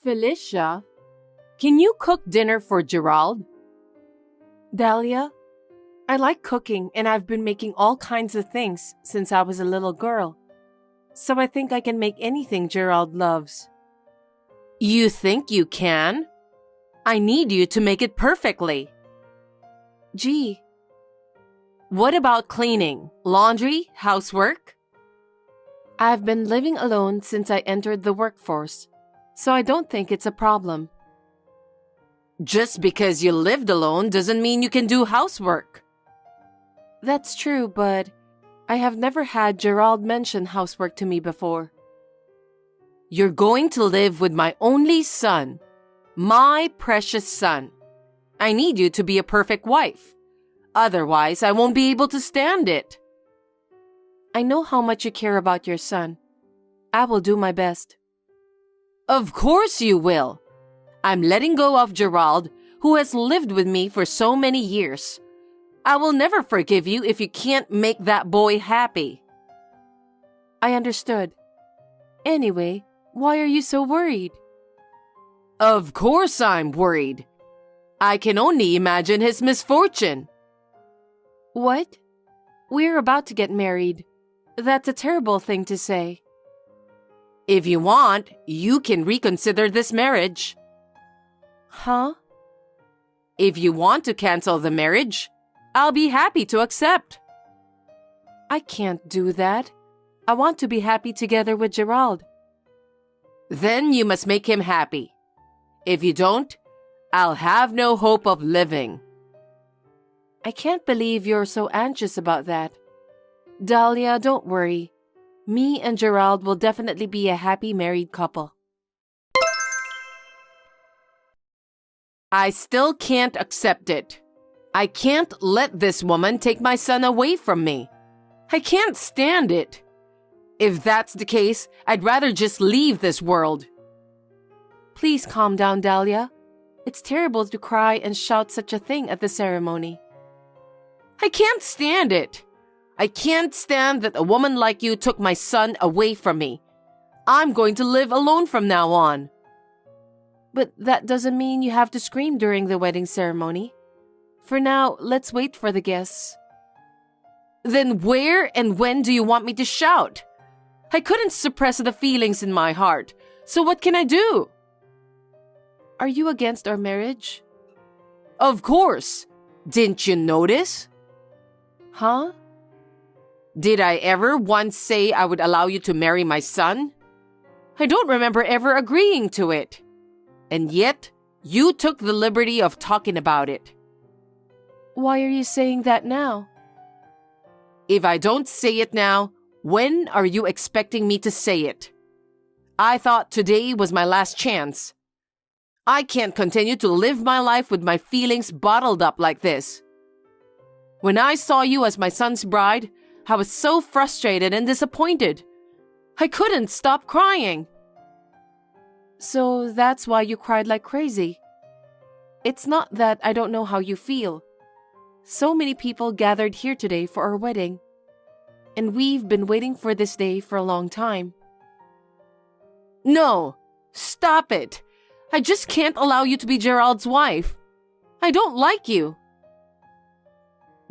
Felicia, can you cook dinner for Gerald? Dahlia, I like cooking and I've been making all kinds of things since I was a little girl. So I think I can make anything Gerald loves. You think you can? I need you to make it perfectly. Gee. What about cleaning, laundry, housework? I've been living alone since I entered the workforce, so I don't think it's a problem. Just because you lived alone doesn't mean you can do housework. That's true, but I have never had Gerald mention housework to me before. You're going to live with my only son, my precious son. I need you to be a perfect wife. Otherwise, I won't be able to stand it. I know how much you care about your son. I will do my best. Of course you will. I'm letting go of Gerald, who has lived with me for so many years. I will never forgive you if you can't make that boy happy. I understood. Anyway, why are you so worried? Of course I'm worried. I can only imagine his misfortune. What? We're about to get married. That's a terrible thing to say. If you want, you can reconsider this marriage. Huh? If you want to cancel the marriage, I'll be happy to accept. I can't do that. I want to be happy together with Gerald. Then you must make him happy. If you don't, I'll have no hope of living. I can't believe you're so anxious about that. Dahlia, don't worry. Me and Gerald will definitely be a happy married couple. I still can't accept it. I can't let this woman take my son away from me. I can't stand it. If that's the case, I'd rather just leave this world. Please calm down, Dahlia. It's terrible to cry and shout such a thing at the ceremony. I can't stand it. I can't stand that a woman like you took my son away from me. I'm going to live alone from now on. But that doesn't mean you have to scream during the wedding ceremony. For now, let's wait for the guests. Then where and when do you want me to shout? I couldn't suppress the feelings in my heart, so what can I do? Are you against our marriage? Of course. Didn't you notice? Huh? Did I ever once say I would allow you to marry my son? I don't remember ever agreeing to it. And yet, you took the liberty of talking about it. Why are you saying that now? If I don't say it now, when are you expecting me to say it? I thought today was my last chance. I can't continue to live my life with my feelings bottled up like this. When I saw you as my son's bride, I was so frustrated and disappointed. I couldn't stop crying. So that's why you cried like crazy. It's not that I don't know how you feel. So many people gathered here today for our wedding. And we've been waiting for this day for a long time. No, stop it. I just can't allow you to be Gerald's wife. I don't like you.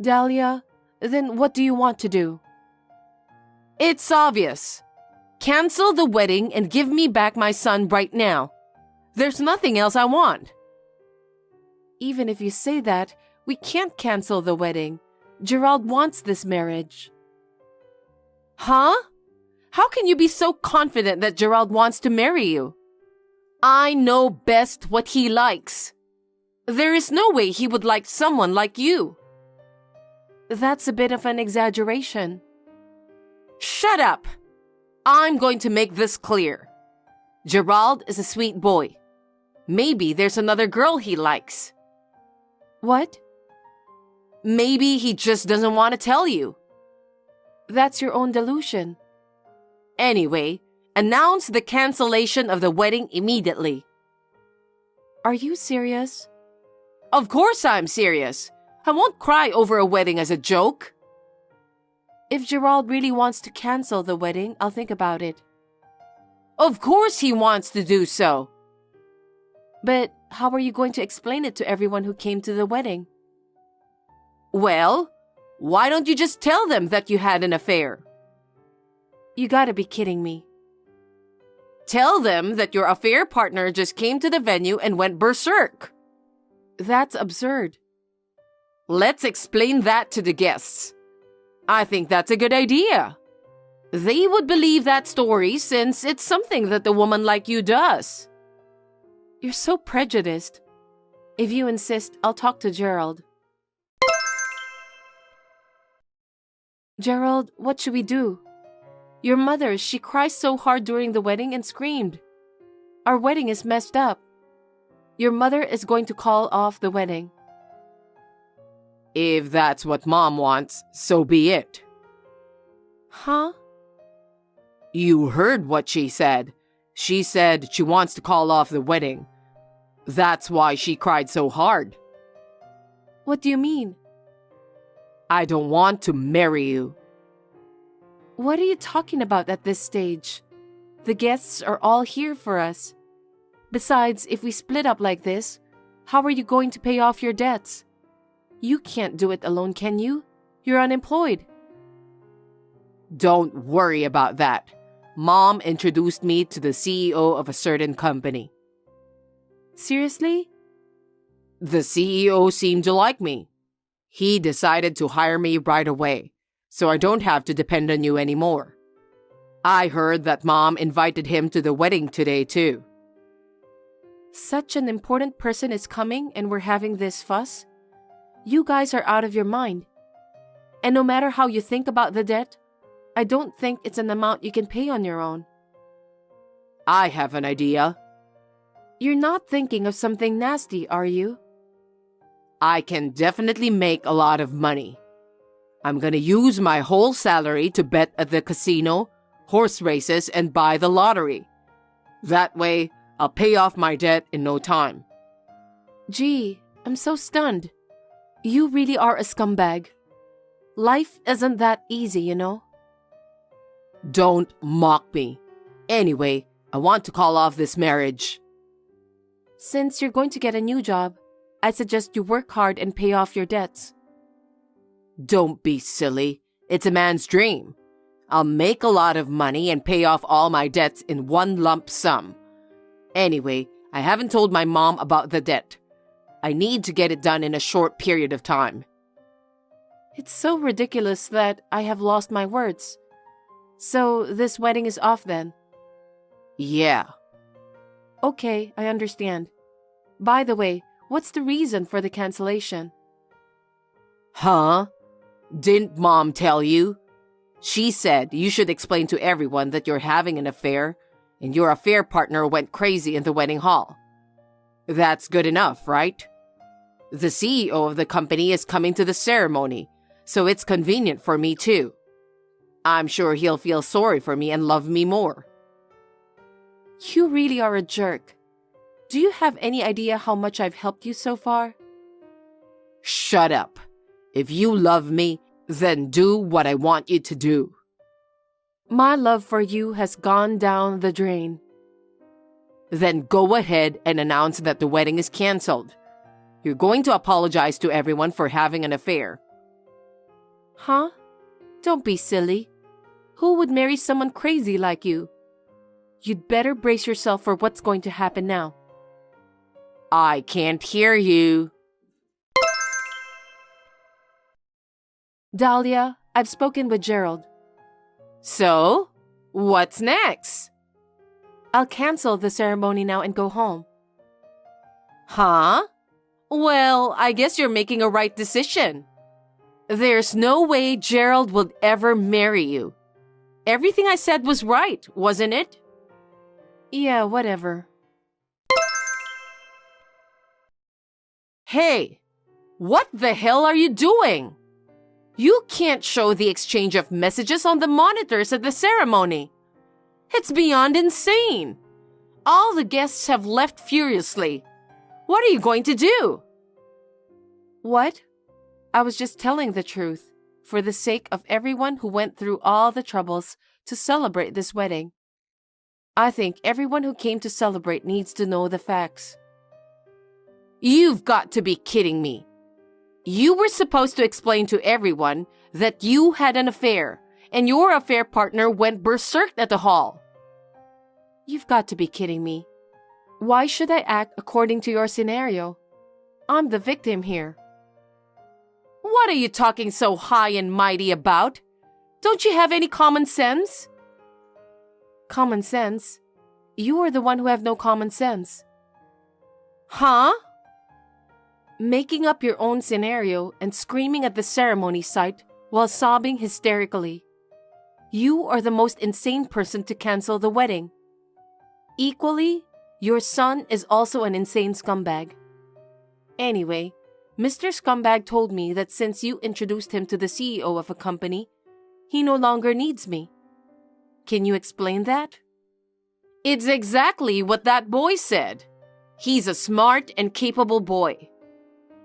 Dahlia, then what do you want to do? It's obvious. Cancel the wedding and give me back my son right now. There's nothing else I want. Even if you say that, we can't cancel the wedding. Gerald wants this marriage. Huh? How can you be so confident that Gerald wants to marry you? I know best what he likes. There is no way he would like someone like you. That's a bit of an exaggeration. Shut up! I'm going to make this clear. Gerald is a sweet boy. Maybe there's another girl he likes. What? Maybe he just doesn't want to tell you. That's your own delusion. Anyway, announce the cancellation of the wedding immediately. Are you serious? Of course I'm serious. I won't cry over a wedding as a joke. If Gerald really wants to cancel the wedding, I'll think about it. Of course he wants to do so. But how are you going to explain it to everyone who came to the wedding? Well, why don't you just tell them that you had an affair? You gotta be kidding me. Tell them that your affair partner just came to the venue and went berserk. That's absurd. Let's explain that to the guests. I think that's a good idea. They would believe that story since it's something that a woman like you does. You're so prejudiced. If you insist, I'll talk to Gerald. Gerald, what should we do? Your mother, she cries so hard during the wedding and screamed. Our wedding is messed up. Your mother is going to call off the wedding. If that's what Mom wants, so be it. Huh? You heard what she said. She said she wants to call off the wedding. That's why she cried so hard. What do you mean? I don't want to marry you. What are you talking about at this stage? The guests are all here for us. Besides, if we split up like this, how are you going to pay off your debts? You can't do it alone, can you? You're unemployed. Don't worry about that. Mom introduced me to the CEO of a certain company. Seriously? The CEO seemed to like me. He decided to hire me right away, so I don't have to depend on you anymore. I heard that Mom invited him to the wedding today, too. Such an important person is coming and we're having this fuss? You guys are out of your mind. And no matter how you think about the debt, I don't think it's an amount you can pay on your own. I have an idea. You're not thinking of something nasty, are you? I can definitely make a lot of money. I'm gonna use my whole salary to bet at the casino, horse races, and buy the lottery. That way, I'll pay off my debt in no time. Gee, I'm so stunned. You really are a scumbag. Life isn't that easy, you know? Don't mock me. Anyway, I want to call off this marriage. Since you're going to get a new job, I suggest you work hard and pay off your debts. Don't be silly. It's a man's dream. I'll make a lot of money and pay off all my debts in one lump sum. Anyway, I haven't told my mom about the debt. I need to get it done in a short period of time. It's so ridiculous that I have lost my words. So this wedding is off then? Yeah. Okay, I understand. By the way, what's the reason for the cancellation? Huh? Didn't Mom tell you? She said you should explain to everyone that you're having an affair and your affair partner went crazy in the wedding hall. That's good enough, right? The CEO of the company is coming to the ceremony, so it's convenient for me too. I'm sure he'll feel sorry for me and love me more. You really are a jerk. Do you have any idea how much I've helped you so far? Shut up. If you love me, then do what I want you to do. My love for you has gone down the drain. Then go ahead and announce that the wedding is canceled. You're going to apologize to everyone for having an affair. Huh? Don't be silly. Who would marry someone crazy like you? You'd better brace yourself for what's going to happen now. I can't hear you. Dahlia, I've spoken with Gerald. So, what's next? I'll cancel the ceremony now and go home. Huh? Well, I guess you're making a right decision. There's no way Gerald would ever marry you. Everything I said was right, wasn't it? Yeah, whatever. Hey, what the hell are you doing? You can't show the exchange of messages on the monitors at the ceremony. It's beyond insane. All the guests have left furiously. What are you going to do? What? I was just telling the truth, for the sake of everyone who went through all the troubles to celebrate this wedding. I think everyone who came to celebrate needs to know the facts. You've got to be kidding me. You were supposed to explain to everyone that you had an affair, and your affair partner went berserk at the hall. You've got to be kidding me. Why should I act according to your scenario? I'm the victim here. What are you talking so high and mighty about? Don't you have any common sense? Common sense? You are the one who have no common sense. Huh? Making up your own scenario and screaming at the ceremony site while sobbing hysterically. You are the most insane person to cancel the wedding. Equally, your son is also an insane scumbag. Anyway, Mr. Scumbag told me that since you introduced him to the CEO of a company, he no longer needs me. Can you explain that? It's exactly what that boy said. He's a smart and capable boy.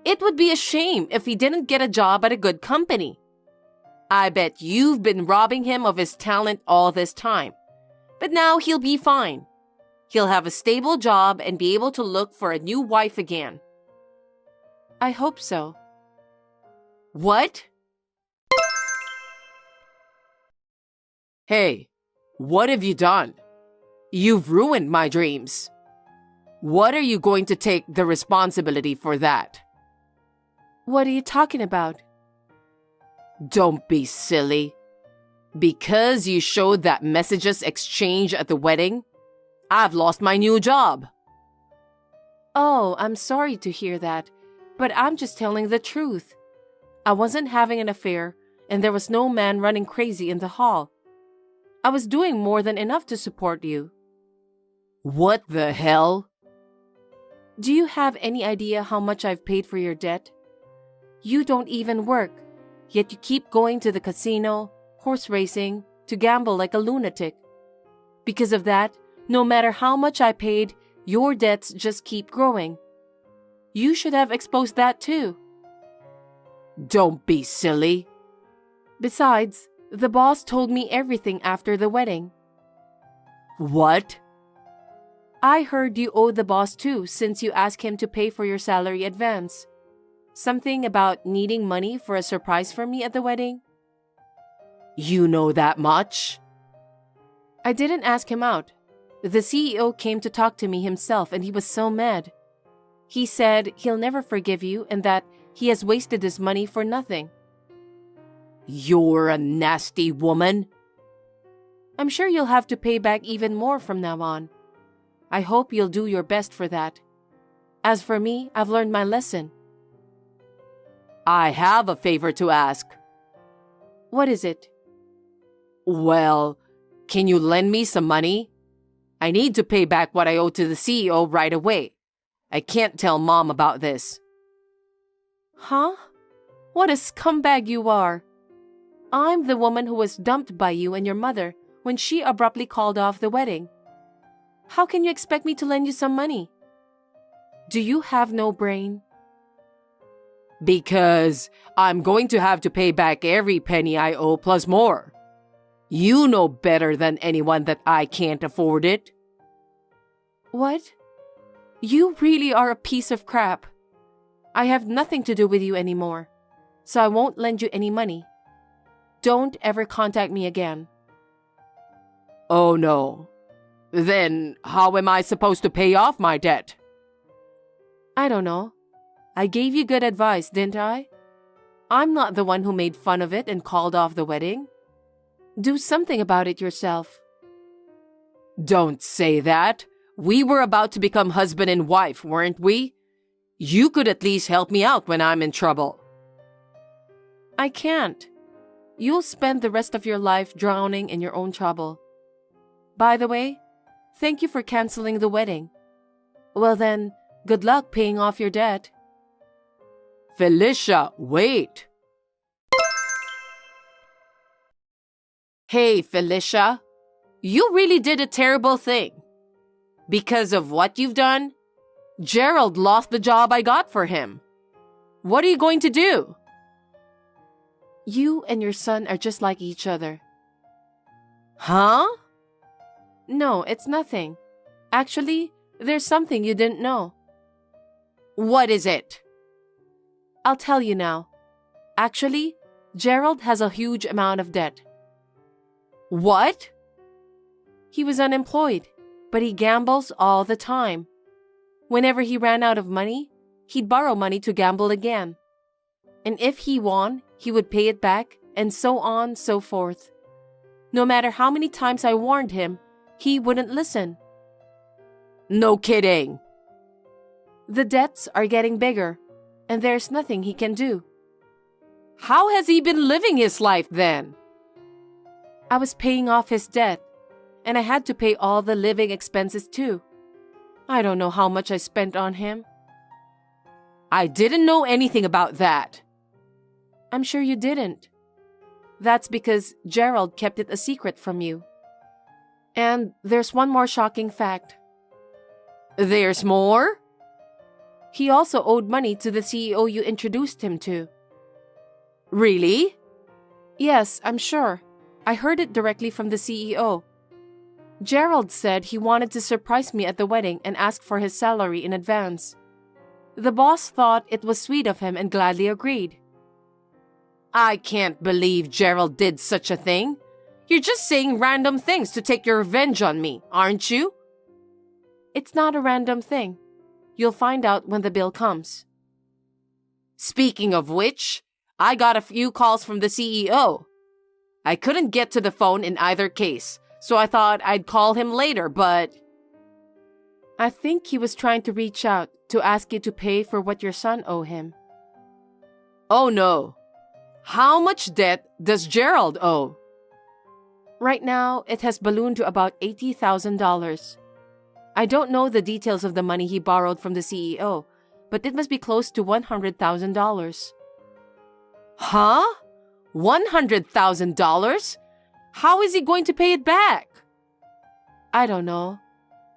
It would be a shame if he didn't get a job at a good company. I bet you've been robbing him of his talent all this time. But now he'll be fine. He'll have a stable job and be able to look for a new wife again. I hope so. What? Hey, what have you done? You've ruined my dreams. What are you going to take the responsibility for that? What are you talking about? Don't be silly. Because you showed that messages exchange at the wedding, I've lost my new job. Oh, I'm sorry to hear that, but I'm just telling the truth. I wasn't having an affair, and there was no man running crazy in the hall. I was doing more than enough to support you. What the hell? Do you have any idea how much I've paid for your debt? You don't even work, yet you keep going to the casino, horse racing, to gamble like a lunatic. Because of that, no matter how much I paid, your debts just keep growing. You should have exposed that too. Don't be silly. Besides, the boss told me everything after the wedding. What? I heard you owe the boss too since you asked him to pay for your salary advance. Something about needing money for a surprise for me at the wedding? You know that much? I didn't ask him out. The CEO came to talk to me himself and he was so mad. He said he'll never forgive you and that he has wasted his money for nothing. You're a nasty woman. I'm sure you'll have to pay back even more from now on. I hope you'll do your best for that. As for me, I've learned my lesson. I have a favor to ask. What is it? Well, can you lend me some money? I need to pay back what I owe to the CEO right away. I can't tell Mom about this. Huh? What a scumbag you are. I'm the woman who was dumped by you and your mother when she abruptly called off the wedding. How can you expect me to lend you some money? Do you have no brain? Because I'm going to have to pay back every penny I owe plus more. You know better than anyone that I can't afford it. What? You really are a piece of crap. I have nothing to do with you anymore, so I won't lend you any money. Don't ever contact me again. Oh no. Then how am I supposed to pay off my debt? I don't know. I gave you good advice, didn't I? I'm not the one who made fun of it and called off the wedding. Do something about it yourself. Don't say that. We were about to become husband and wife, weren't we? You could at least help me out when I'm in trouble. I can't. You'll spend the rest of your life drowning in your own trouble. By the way, thank you for canceling the wedding. Well then, good luck paying off your debt. Felicia, wait. Hey, Felicia, you really did a terrible thing. Because of what you've done, Gerald lost the job I got for him. What are you going to do? You and your son are just like each other. Huh? No, it's nothing. Actually, there's something you didn't know. What is it? I'll tell you now. Actually, Gerald has a huge amount of debt. What? He was unemployed, but he gambles all the time. Whenever he ran out of money, he'd borrow money to gamble again. And if he won, he would pay it back, and so on, so forth. No matter how many times I warned him, he wouldn't listen. No kidding. The debts are getting bigger, and there's nothing he can do. How has he been living his life then? I was paying off his debt, and I had to pay all the living expenses too. I don't know how much I spent on him. I didn't know anything about that. I'm sure you didn't. That's because Gerald kept it a secret from you. And there's one more shocking fact. There's more? He also owed money to the CEO you introduced him to. Really? Yes, I'm sure. I heard it directly from the CEO. Gerald said he wanted to surprise me at the wedding and ask for his salary in advance. The boss thought it was sweet of him and gladly agreed. I can't believe Gerald did such a thing. You're just saying random things to take your revenge on me, aren't you? It's not a random thing. You'll find out when the bill comes. Speaking of which, I got a few calls from the CEO. I couldn't get to the phone in either case, so I thought I'd call him later, but... I think he was trying to reach out to ask you to pay for what your son owe him. Oh no. How much debt does Gerald owe? Right now, it has ballooned to about $80,000. I don't know the details of the money he borrowed from the CEO, but it must be close to $100,000. Huh? $100,000? How is he going to pay it back? I don't know.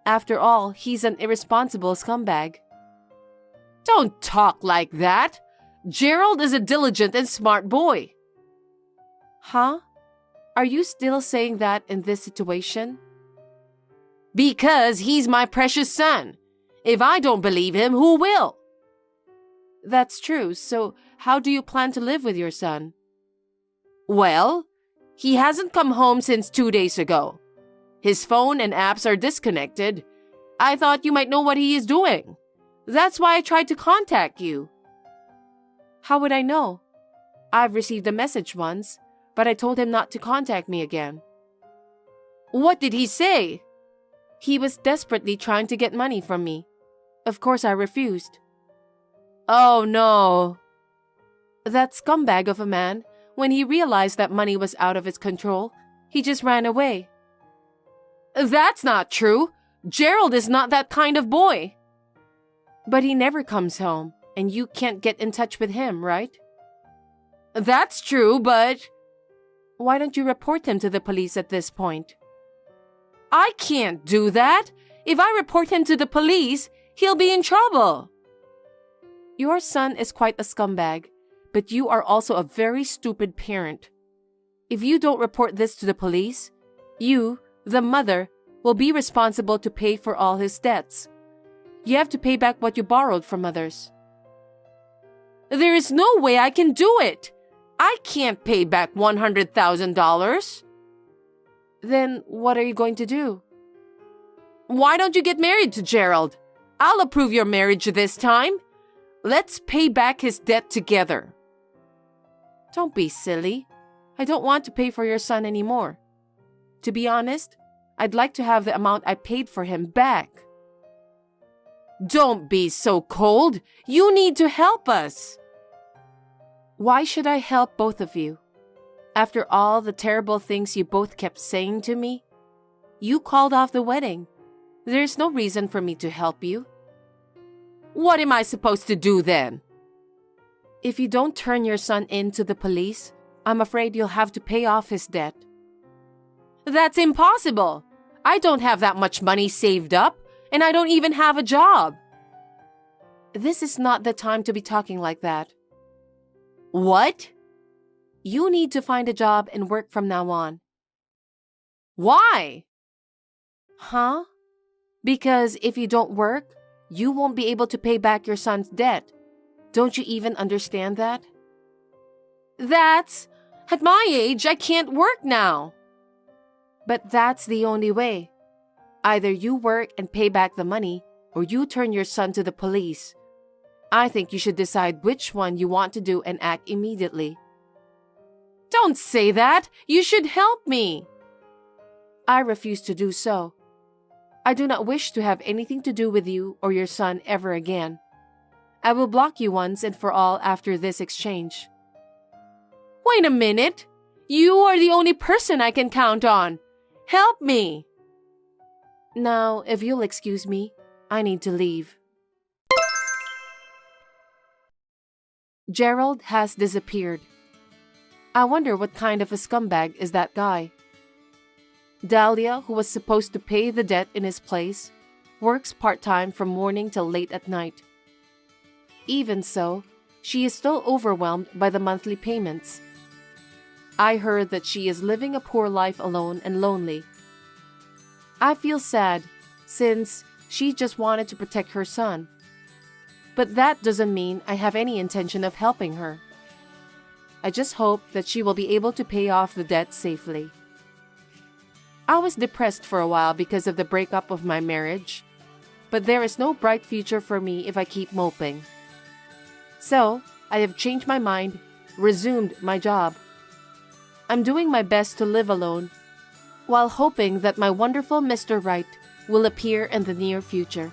After all, he's an irresponsible scumbag. Don't talk like that. Gerald is a diligent and smart boy. Huh? Are you still saying that in this situation? Because he's my precious son. If I don't believe him, who will? That's true. So how do you plan to live with your son? Well, he hasn't come home since 2 days ago. His phone and apps are disconnected. I thought you might know what he is doing. That's why I tried to contact you. How would I know? I've received a message once, but I told him not to contact me again. What did he say? He was desperately trying to get money from me. Of course, I refused. Oh no. That scumbag of a man, when he realized that money was out of his control, he just ran away. That's not true. Gerald is not that kind of boy. But he never comes home, and you can't get in touch with him, right? That's true, but... Why don't you report him to the police at this point? I can't do that. If I report him to the police, he'll be in trouble. Your son is quite a scumbag, but you are also a very stupid parent. If you don't report this to the police, you, the mother, will be responsible to pay for all his debts. You have to pay back what you borrowed from others. There is no way I can do it. I can't pay back $100,000. Then what are you going to do? Why don't you get married to Gerald? I'll approve your marriage this time. Let's pay back his debt together. Don't be silly. I don't want to pay for your son anymore. To be honest, I'd like to have the amount I paid for him back. Don't be so cold. You need to help us. Why should I help both of you? After all the terrible things you both kept saying to me, you called off the wedding. There's no reason for me to help you. What am I supposed to do then? If you don't turn your son in to the police, I'm afraid you'll have to pay off his debt. That's impossible. I don't have that much money saved up, and I don't even have a job. This is not the time to be talking like that. What? You need to find a job and work from now on. Why? Huh? Because if you don't work, you won't be able to pay back your son's debt. Don't you even understand that? At my age, I can't work now. But that's the only way. Either you work and pay back the money, or you turn your son to the police. I think you should decide which one you want to do and act immediately. Don't say that. You should help me. I refuse to do so. I do not wish to have anything to do with you or your son ever again. I will block you once and for all after this exchange. Wait a minute. You are the only person I can count on. Help me. Now, if you'll excuse me, I need to leave. Gerald has disappeared. I wonder what kind of a scumbag is that guy. Dahlia, who was supposed to pay the debt in his place, works part-time from morning till late at night. Even so, she is still overwhelmed by the monthly payments. I heard that she is living a poor life alone and lonely. I feel sad, since she just wanted to protect her son. But that doesn't mean I have any intention of helping her. I just hope that she will be able to pay off the debt safely. I was depressed for a while because of the breakup of my marriage, but there is no bright future for me if I keep moping. So, I have changed my mind, resumed my job. I'm doing my best to live alone, while hoping that my wonderful Mr. Right will appear in the near future.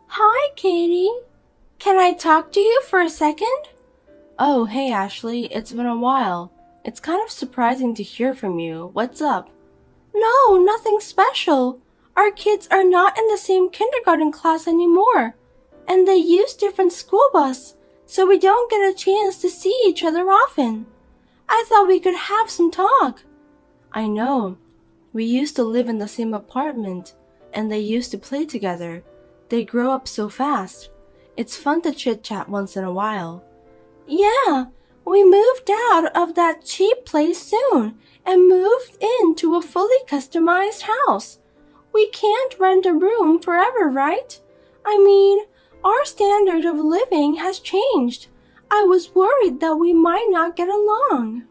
Hi, Katie. Can I talk to you for a second? Oh, hey, Ashley. It's been a while. It's kind of surprising to hear from you. What's up? No, nothing special. Our kids are not in the same kindergarten class anymore, and they use different school bus, so we don't get a chance to see each other often. I thought we could have some talk. I know. We used to live in the same apartment, and they used to play together. They grow up so fast. It's fun to chit-chat once in a while. Yeah, we moved out of that cheap place soon and moved into a fully customized house. We can't rent a room forever, right? I mean, our standard of living has changed. I was worried that we might not get along.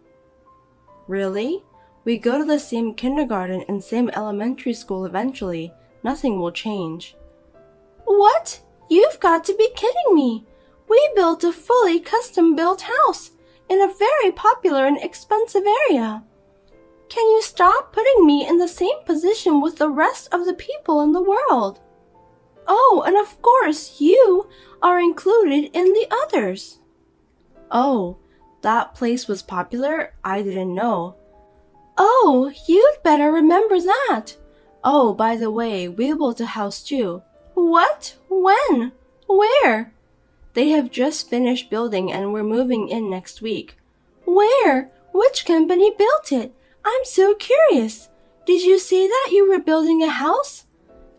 Really? We go to the same kindergarten and same elementary school eventually. Nothing will change. What? You've got to be kidding me. We built a fully custom-built house in a very popular and expensive area. Can you stop putting me in the same position with the rest of the people in the world? Oh, and of course you are included in the others. Oh, that place was popular? I didn't know. Oh, you'd better remember that. Oh, by the way, we built a house too. What? When? Where? They have just finished building and we're moving in next week. Where? Which company built it? I'm so curious. Did you say that you were building a house?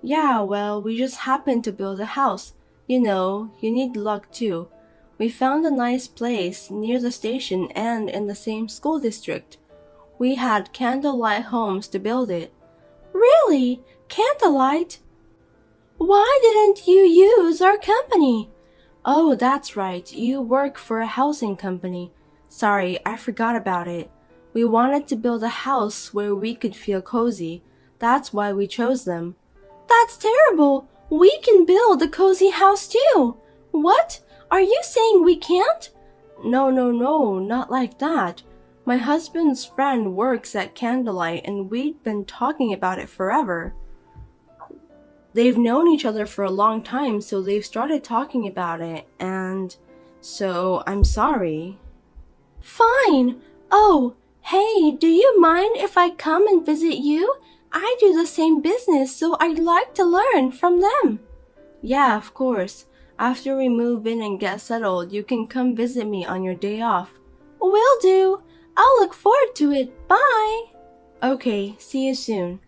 Yeah, well, we just happened to build a house. You know, you need luck too. We found a nice place near the station and in the same school district. We had candlelight homes to build it. Really? Candlelight? Why didn't you use our company? Oh, that's right. You work for a housing company. Sorry, I forgot about it. We wanted to build a house where we could feel cozy. That's why we chose them. That's terrible. We can build a cozy house too. What? Are you saying we can't? No, not like that. My husband's friend works at Candlelight and we'd been talking about it forever. They've known each other for a long time, so they've started talking about it, and so I'm sorry. Fine. Oh, hey, do you mind if I come and visit you? I do the same business, so I'd like to learn from them. Yeah, of course. After we move in and get settled, you can come visit me on your day off. Will do. I'll look forward to it. Bye. Okay, see you soon.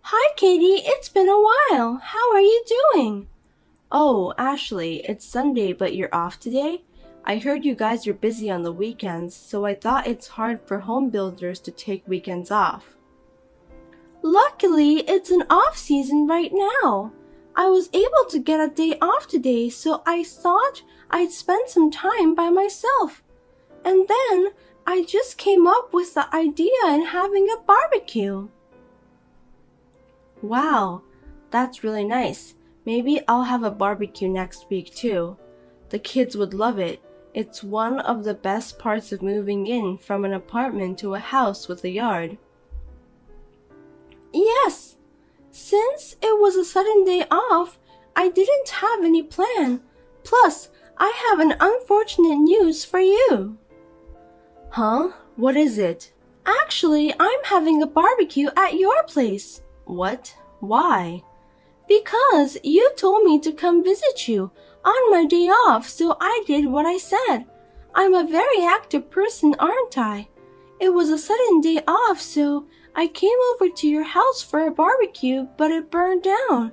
Hi, Katie. It's been a while. How are you doing? Oh, Ashley, it's Sunday, but you're off today? I heard you guys are busy on the weekends, so I thought it's hard for home builders to take weekends off. Luckily, it's an off season right now. I was able to get a day off today, so I thought I'd spend some time by myself. And then I just came up with the idea in having a barbecue. Wow, that's really nice. Maybe I'll have a barbecue next week too. The kids would love it. It's one of the best parts of moving in from an apartment to a house with a yard. Yes, since it was a sudden day off, I didn't have any plan. Plus, I have an unfortunate news for you. Huh? What is it? Actually, I'm having a barbecue at your place. What? Why? Because you told me to come visit you on my day off, so I did what I said. I'm a very active person, aren't I? It was a sudden day off, so I came over to your house for a barbecue, but it burned down.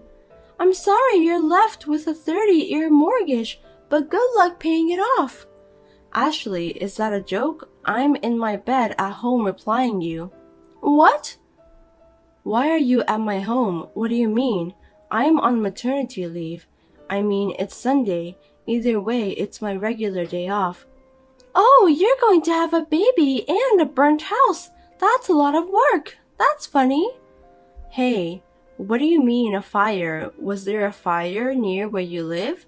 I'm sorry you're left with a 30-year mortgage, but good luck paying it off. Ashley, is that a joke? I'm in my bed at home replying you. What? Why are you at my home? What do you mean? I'm on maternity leave. I mean, it's Sunday. Either way, it's my regular day off. Oh, you're going to have a baby and a burnt house. That's a lot of work. That's funny. Hey, what do you mean a fire? Was there a fire near where you live?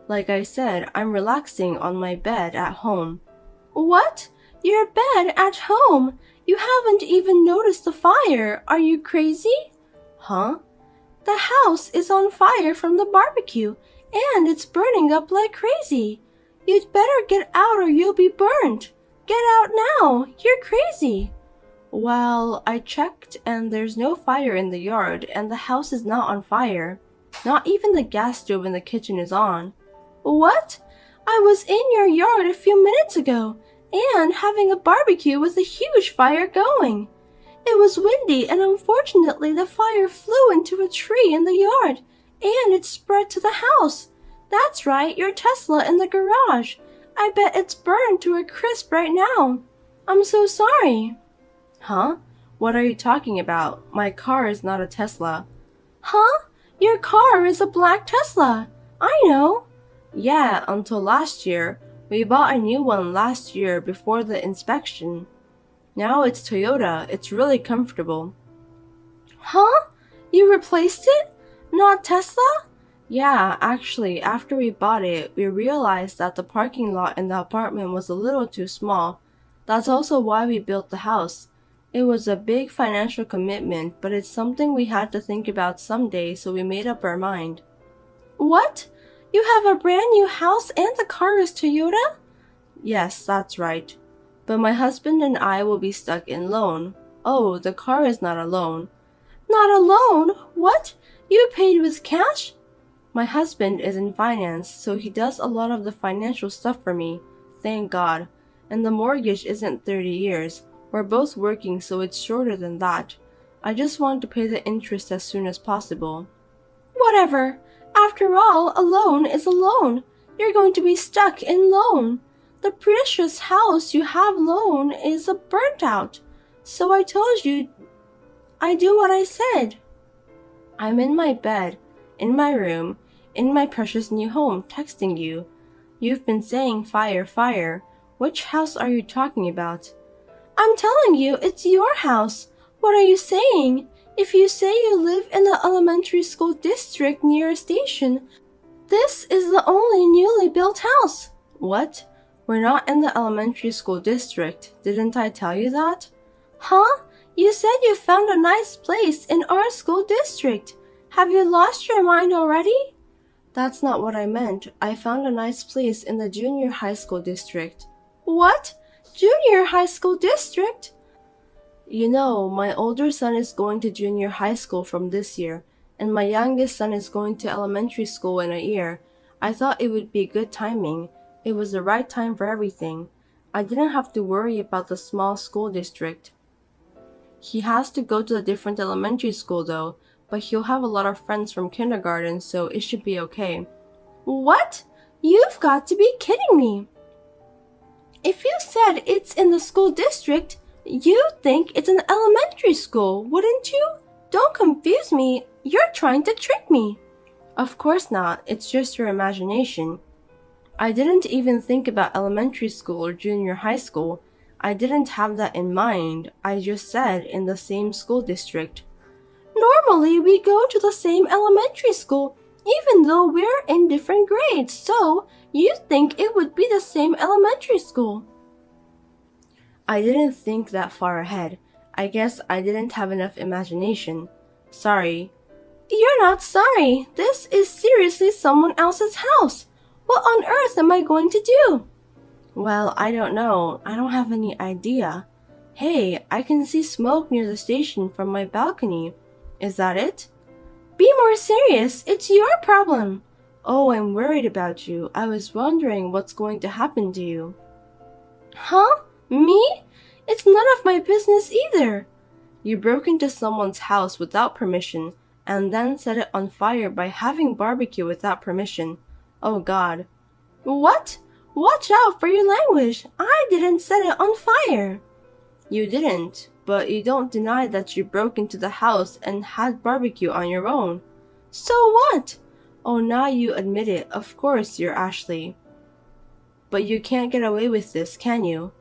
Like I said, I'm relaxing on my bed at home. What? Your bed at home? You haven't even noticed the fire. Are you crazy? Huh? The house is on fire from the barbecue, and it's burning up like crazy. You'd better get out or you'll be burned. Get out now. You're crazy. Well, I checked and there's no fire in the yard and the house is not on fire. Not even the gas stove in the kitchen is on. What? I was in your yard a few minutes ago and having a barbecue with a huge fire going. It was windy and unfortunately the fire flew into a tree in the yard and it spread to the house. That's right, your Tesla in the garage. I bet it's burned to a crisp right now. I'm so sorry. Huh? What are you talking about? My car is not a Tesla. Huh? Your car is a black Tesla. I know. Yeah, until last year. We bought a new one last year before the inspection. Now it's Toyota. It's really comfortable. Huh? You replaced it? Not Tesla? Yeah, actually, after we bought it, we realized that the parking lot in the apartment was a little too small. That's also why we built the house. It was a big financial commitment, but it's something we had to think about someday, so we made up our mind. What? You have a brand new house and the car is Toyota? Yes, that's right. But my husband and I will be stuck in loan. Oh, the car is not a loan. Not a loan? What? You paid with cash? My husband is in finance, so he does a lot of the financial stuff for me. Thank God. And the mortgage isn't 30 years. We're both working, so it's shorter than that. I just want to pay the interest as soon as possible. Whatever. After all, a loan is a loan. You're going to be stuck in loan. The precious house you have loan is a burnt out. So I told you I do what I said. I'm in my bed, in my room, in my precious new home, texting you. You've been saying fire, fire. Which house are you talking about? I'm telling you, it's your house. What are you saying? If you say you live in the elementary school district near a station, this is the only newly built house. What? We're not in the elementary school district. Didn't I tell you that? Huh? You said you found a nice place in our school district. Have you lost your mind already? That's not what I meant. I found a nice place in the junior high school district. What? Junior high school district? You know, my older son is going to junior high school from this year, and my youngest son is going to elementary school in a year. I thought it would be good timing. It was the right time for everything. I didn't have to worry about the small school district. He has to go to a different elementary school though, but he'll have a lot of friends from kindergarten, so it should be okay. What? You've got to be kidding me. If you said it's in the school district, you'd think it's an elementary school, wouldn't you? Don't confuse me. You're trying to trick me. Of course not. It's just your imagination. I didn't even think about elementary school or junior high school. I didn't have that in mind. I just said in the same school district. Normally, we go to the same elementary school, even though we're in different grades, so you'd think it would be the same elementary school. I didn't think that far ahead. I guess I didn't have enough imagination. Sorry. You're not sorry. This is seriously someone else's house. What on earth am I going to do? Well, I don't know. I don't have any idea. Hey, I can see smoke near the station from my balcony. Is that it? Be more serious. It's your problem. Oh, I'm worried about you. I was wondering what's going to happen to you. Huh? Me? It's none of my business either. You broke into someone's house without permission and then set it on fire by having barbecue without permission. Oh God. What? Watch out for your language. I didn't set it on fire. You didn't, but you don't deny that you broke into the house and had barbecue on your own. So what? Oh, now you admit it. Of course you're Ashley. But you can't get away with this, can you?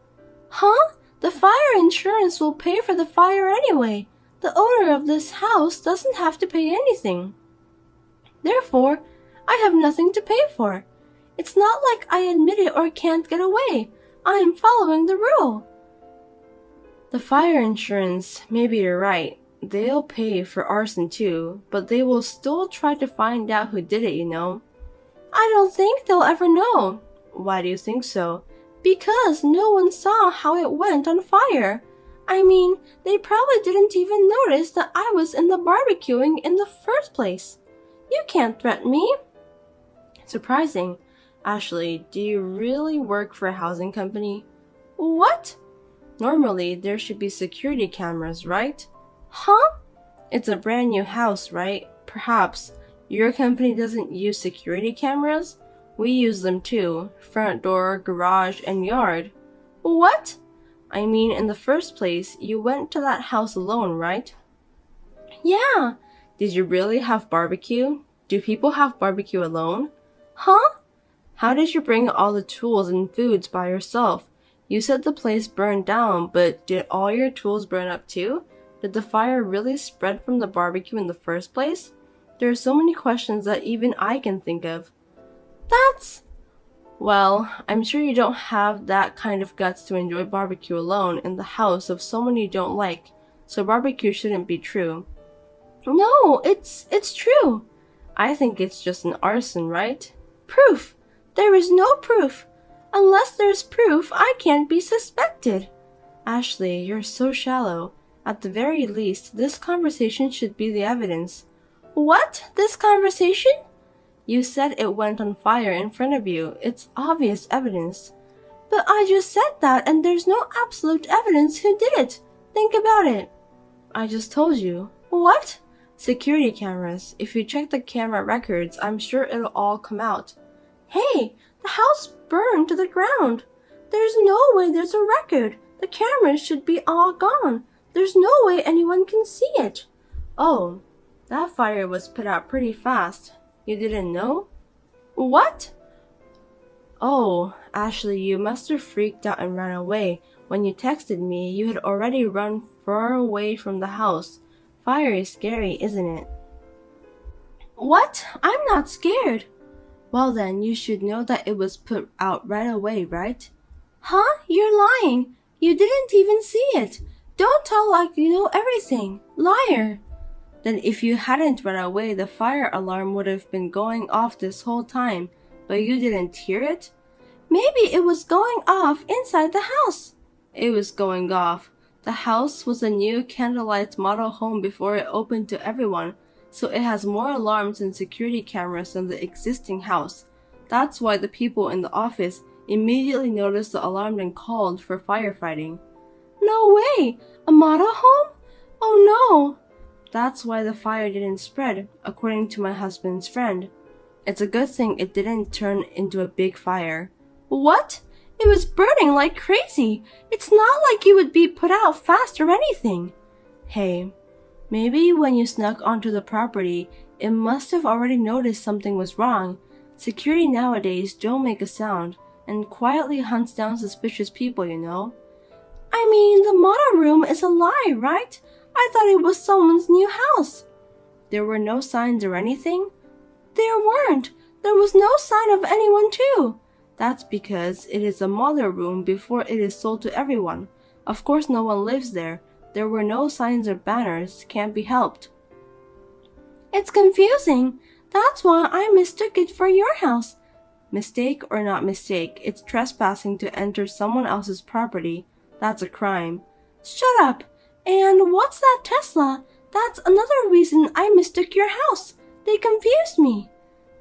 Huh? The fire insurance will pay for the fire anyway. The owner of this house doesn't have to pay anything. Therefore, I have nothing to pay for. It's not like I admit it or can't get away. I am following the rule. The fire insurance, maybe you're right. They'll pay for arson too, but they will still try to find out who did it, you know. I don't think they'll ever know. Why do you think so? Because no one saw how it went on fire. I mean, they probably didn't even notice that I was in the barbecuing in the first place. You can't threaten me. Surprising. Ashley, do you really work for a housing company? What? Normally, there should be security cameras, right? Huh? It's a brand new house, right? Perhaps. Your company doesn't use security cameras? We use them too. Front door, garage, and yard. What? I mean, in the first place, you went to that house alone, right? Yeah. Did you really have barbecue? Do people have barbecue alone? Huh? How did you bring all the tools and foods by yourself? You said the place burned down, but did all your tools burn up too? Did the fire really spread from the barbecue in the first place? There are so many questions that even I can think of. Well, I'm sure you don't have that kind of guts to enjoy barbecue alone in the house of someone you don't like, so barbecue shouldn't be true. No, it's true. I think it's just an arson, right? Proof. There is no proof. Unless there's proof, I can't be suspected. Ashley, you're so shallow. At the very least, this conversation should be the evidence. What? This conversation? You said it went on fire in front of you. It's obvious evidence. But I just said that and there's no absolute evidence who did it. Think about it. I just told you. What? Security cameras. If you check the camera records, I'm sure it'll all come out. Hey, the house burned to the ground. There's no way there's a record. The cameras should be all gone. There's no way anyone can see it. Oh, that fire was put out pretty fast. You didn't know? What? Oh, Ashley, you must have freaked out and ran away. When you texted me, you had already run far away from the house. Fire is scary, isn't it? What? I'm not scared. Well then, you should know that it was put out right away, right? Huh? You're lying. You didn't even see it. Don't talk like you know everything. Liar. Then if you hadn't run away, the fire alarm would have been going off this whole time, but you didn't hear it? Maybe it was going off inside the house. It was going off. The house was a new candlelight model home before it opened to everyone, so it has more alarms and security cameras than the existing house. That's why the people in the office immediately noticed the alarm and called for firefighting. No way! A model home? Oh no! That's why the fire didn't spread, according to my husband's friend. It's a good thing it didn't turn into a big fire. What? It was burning like crazy. It's not like you would be put out fast or anything. Hey, maybe when you snuck onto the property, it must have already noticed something was wrong. Security nowadays don't make a sound and quietly hunts down suspicious people, you know. I mean, the model room is a lie, right? I thought it was someone's new house. There were no signs or anything? There weren't. There was no sign of anyone too. That's because it is a model room before it is sold to everyone. Of course no one lives there. There were no signs or banners. Can't be helped. It's confusing. That's why I mistook it for your house. Mistake or not mistake, it's trespassing to enter someone else's property. That's a crime. Shut up! And what's that Tesla? That's another reason I mistook your house. They confused me.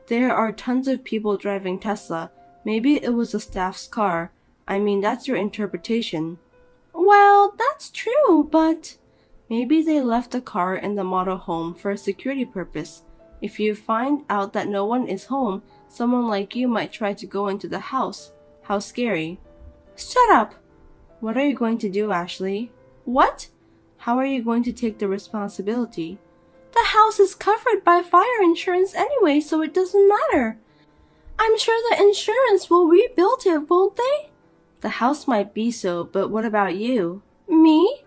There are tons of people driving Tesla. Maybe it was a staff's car. I mean, that's your interpretation. Well, that's true, but maybe they left the car in the model home for a security purpose. If you find out that no one is home, someone like you might try to go into the house. How scary. Shut up! What are you going to do, Ashley? What? How are you going to take the responsibility? The house is covered by fire insurance anyway, so it doesn't matter. I'm sure the insurance will rebuild it, won't they? The house might be so, but what about you? Me?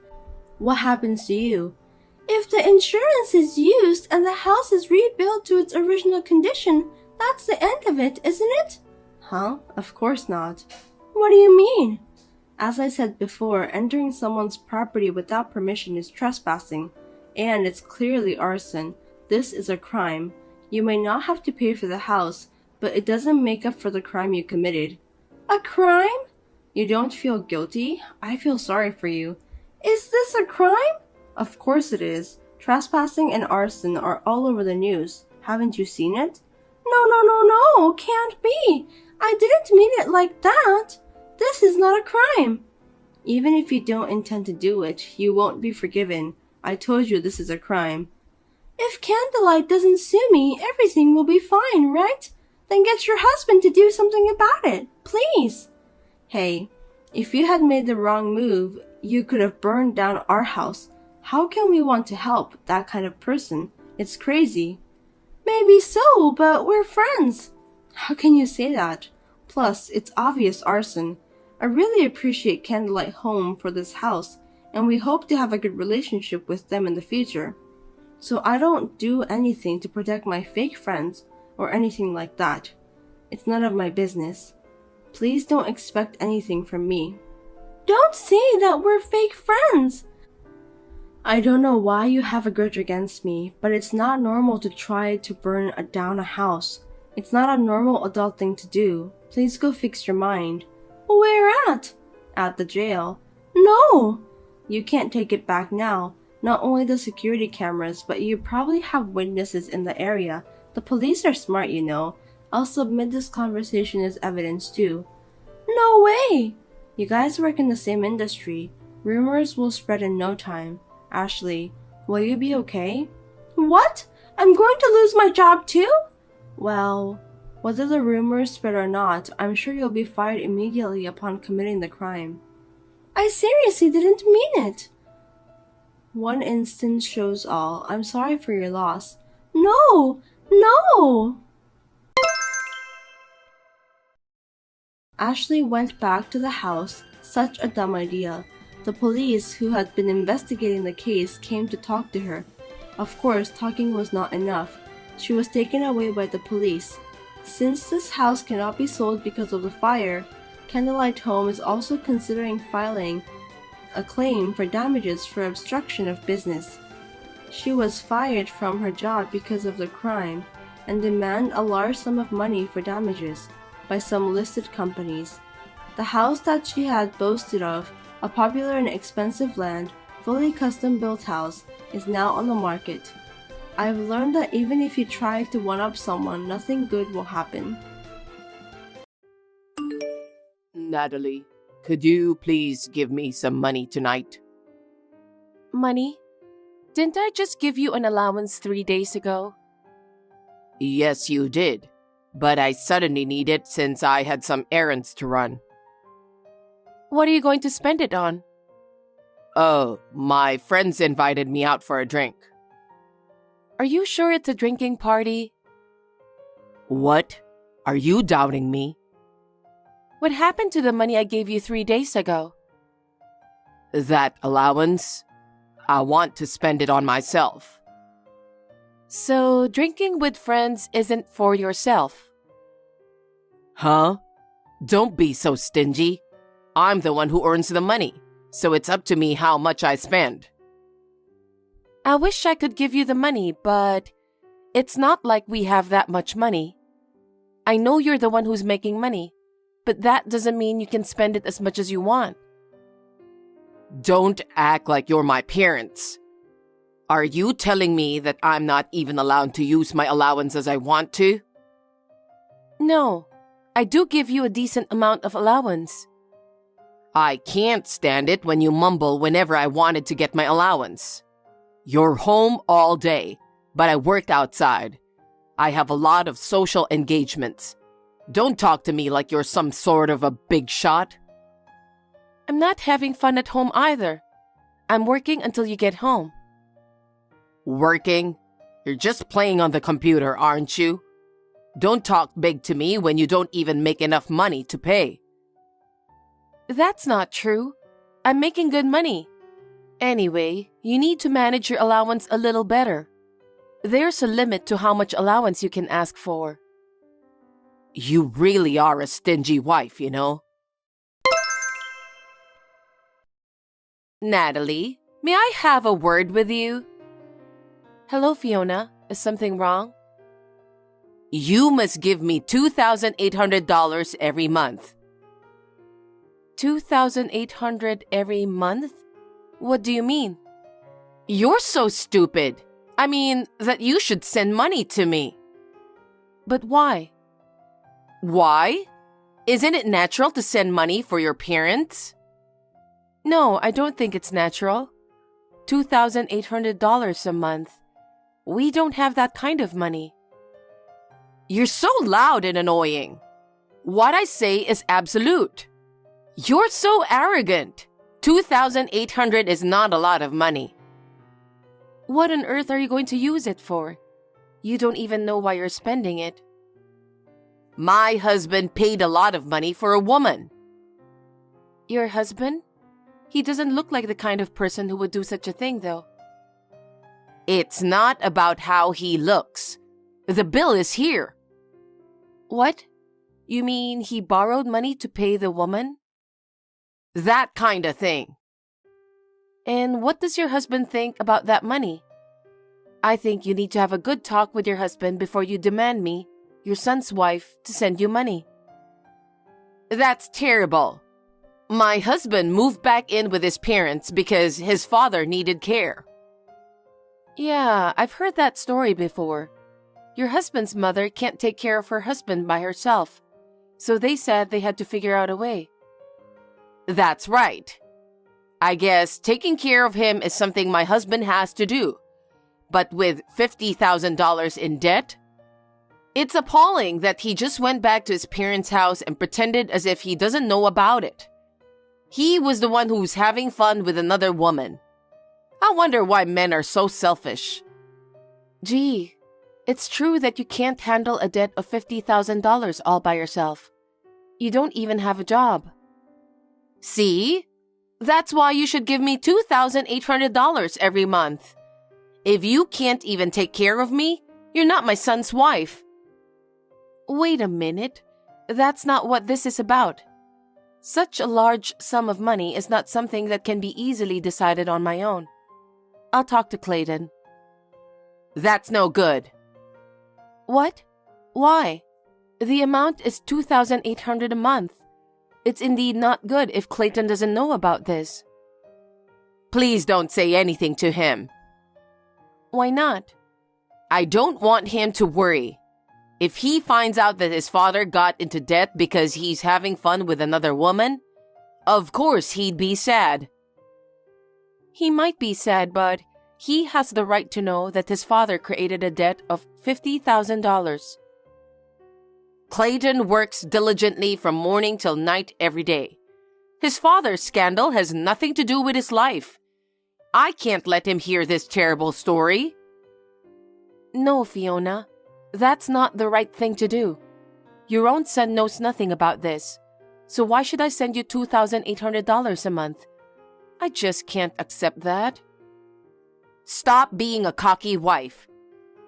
What happens to you? If the insurance is used and the house is rebuilt to its original condition, that's the end of it, isn't it? Huh? Of course not. What do you mean? As I said before, entering someone's property without permission is trespassing, and it's clearly arson. This is a crime. You may not have to pay for the house, but it doesn't make up for the crime you committed. A crime? You don't feel guilty? I feel sorry for you. Is this a crime? Of course it is. Trespassing and arson are all over the news. Haven't you seen it? No, can't be. I didn't mean it like that. This is not a crime. Even if you don't intend to do it, you won't be forgiven. I told you this is a crime. If Candlelight doesn't sue me, everything will be fine, right? Then get your husband to do something about it, please. Hey, if you had made the wrong move, you could have burned down our house. How can we want to help that kind of person? It's crazy. Maybe so, but we're friends. How can you say that? Plus, it's obvious arson. I really appreciate Candlelight Home for this house, and we hope to have a good relationship with them in the future. So I don't do anything to protect my fake friends or anything like that. It's none of my business. Please don't expect anything from me. Don't say that we're fake friends. I don't know why you have a grudge against me, but it's not normal to try to burn down a house. It's not a normal adult thing to do. Please go fix your mind. Where at? At the jail. No! You can't take it back now. Not only the security cameras, but you probably have witnesses in the area. The police are smart, you know. I'll submit this conversation as evidence too. No way! You guys work in the same industry. Rumors will spread in no time. Ashley, will you be okay? What? I'm going to lose my job too? Well, whether the rumors spread or not, I'm sure you'll be fired immediately upon committing the crime. I seriously didn't mean it. One instance shows all. I'm sorry for your loss. No! Ashley went back to the house. Such a dumb idea. The police, who had been investigating the case, came to talk to her. Of course, talking was not enough. She was taken away by the police. Since this house cannot be sold because of the fire, Candlelight Home is also considering filing a claim for damages for obstruction of business. She was fired from her job because of the crime and demand a large sum of money for damages by some listed companies. The house that she had boasted of, a popular and expensive land, fully custom-built house, is now on the market. I've learned that even if you try to one-up someone, nothing good will happen. Natalie, could you please give me some money tonight? Money? Didn't I just give you an allowance 3 days ago? Yes, you did. but I suddenly need it since I had some errands to run. What are you going to spend it on? Oh, my friends invited me out for a drink. Are you sure it's a drinking party? What? Are you doubting me? What happened to the money I gave you 3 days ago? That allowance? I want to spend it on myself. So, drinking with friends isn't for yourself? Huh? Don't be so stingy. I'm the one who earns the money, so it's up to me how much I spend. I wish I could give you the money, but it's not like we have that much money. I know you're the one who's making money, but that doesn't mean you can spend it as much as you want. Don't act like you're my parents. Are you telling me that I'm not even allowed to use my allowance as I want to? No, I do give you a decent amount of allowance. I can't stand it when you mumble whenever I wanted to get my allowance. You're home all day, but I work outside. I have a lot of social engagements. Don't talk to me like you're some sort of a big shot. I'm not having fun at home either. I'm working until you get home. Working? You're just playing on the computer, aren't you? Don't talk big to me when you don't even make enough money to pay. That's not true. I'm making good money. Anyway, you need to manage your allowance a little better. There's a limit to how much allowance you can ask for. You really are a stingy wife, you know. Natalie, may I have a word with you? Hello, Fiona. Is something wrong? You must give me $2,800 every month. $2,800 every month? What do you mean? You're so stupid. I mean, that you should send money to me. But why? Why? Isn't it natural to send money for your parents? No, I don't think it's natural. $2,800 a month. We don't have that kind of money. You're so loud and annoying. What I say is absolute. You're so arrogant. $2,800 is not a lot of money. What on earth are you going to use it for? You don't even know why you're spending it. My husband paid a lot of money for a woman. Your husband? He doesn't look like the kind of person who would do such a thing, though. It's not about how he looks. The bill is here. What? You mean he borrowed money to pay the woman? That kind of thing. And what does your husband think about that money? I think you need to have a good talk with your husband before you demand me, your son's wife, to send you money. That's terrible. My husband moved back in with his parents because his father needed care. Yeah, I've heard that story before. Your husband's mother can't take care of her husband by herself, so they said they had to figure out a way. That's right. I guess taking care of him is something my husband has to do. But with $50,000 in debt, it's appalling that he just went back to his parents' house and pretended as if he doesn't know about it. He was the one who's having fun with another woman. I wonder why men are so selfish. Gee, it's true that you can't handle a debt of $50,000 all by yourself. You don't even have a job. See? That's why you should give me $2,800 every month. If you can't even take care of me, you're not my son's wife. Wait a minute. That's not what this is about. Such a large sum of money is not something that can be easily decided on my own. I'll talk to Clayton. That's no good. What? Why? The amount is $2,800 a month. It's indeed not good if Clayton doesn't know about this. Please don't say anything to him. Why not? I don't want him to worry. If he finds out that his father got into debt because he's having fun with another woman, of course he'd be sad. He might be sad, but he has the right to know that his father created a debt of $50,000. Clayton works diligently from morning till night every day. His father's scandal has nothing to do with his life. I can't let him hear this terrible story. No, Fiona. That's not the right thing to do. Your own son knows nothing about this. So why should I send you $2,800 a month? I just can't accept that. Stop being a cocky wife.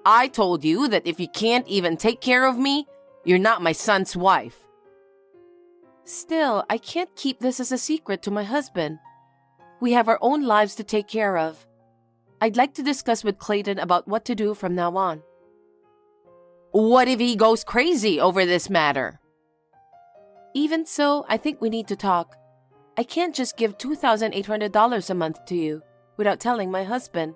I told you that if you can't even take care of me, you're not my son's wife. Still, I can't keep this as a secret to my husband. We have our own lives to take care of. I'd like to discuss with Clayton about what to do from now on. What if he goes crazy over this matter? Even so, I think we need to talk. I can't just give $2,800 a month to you without telling my husband.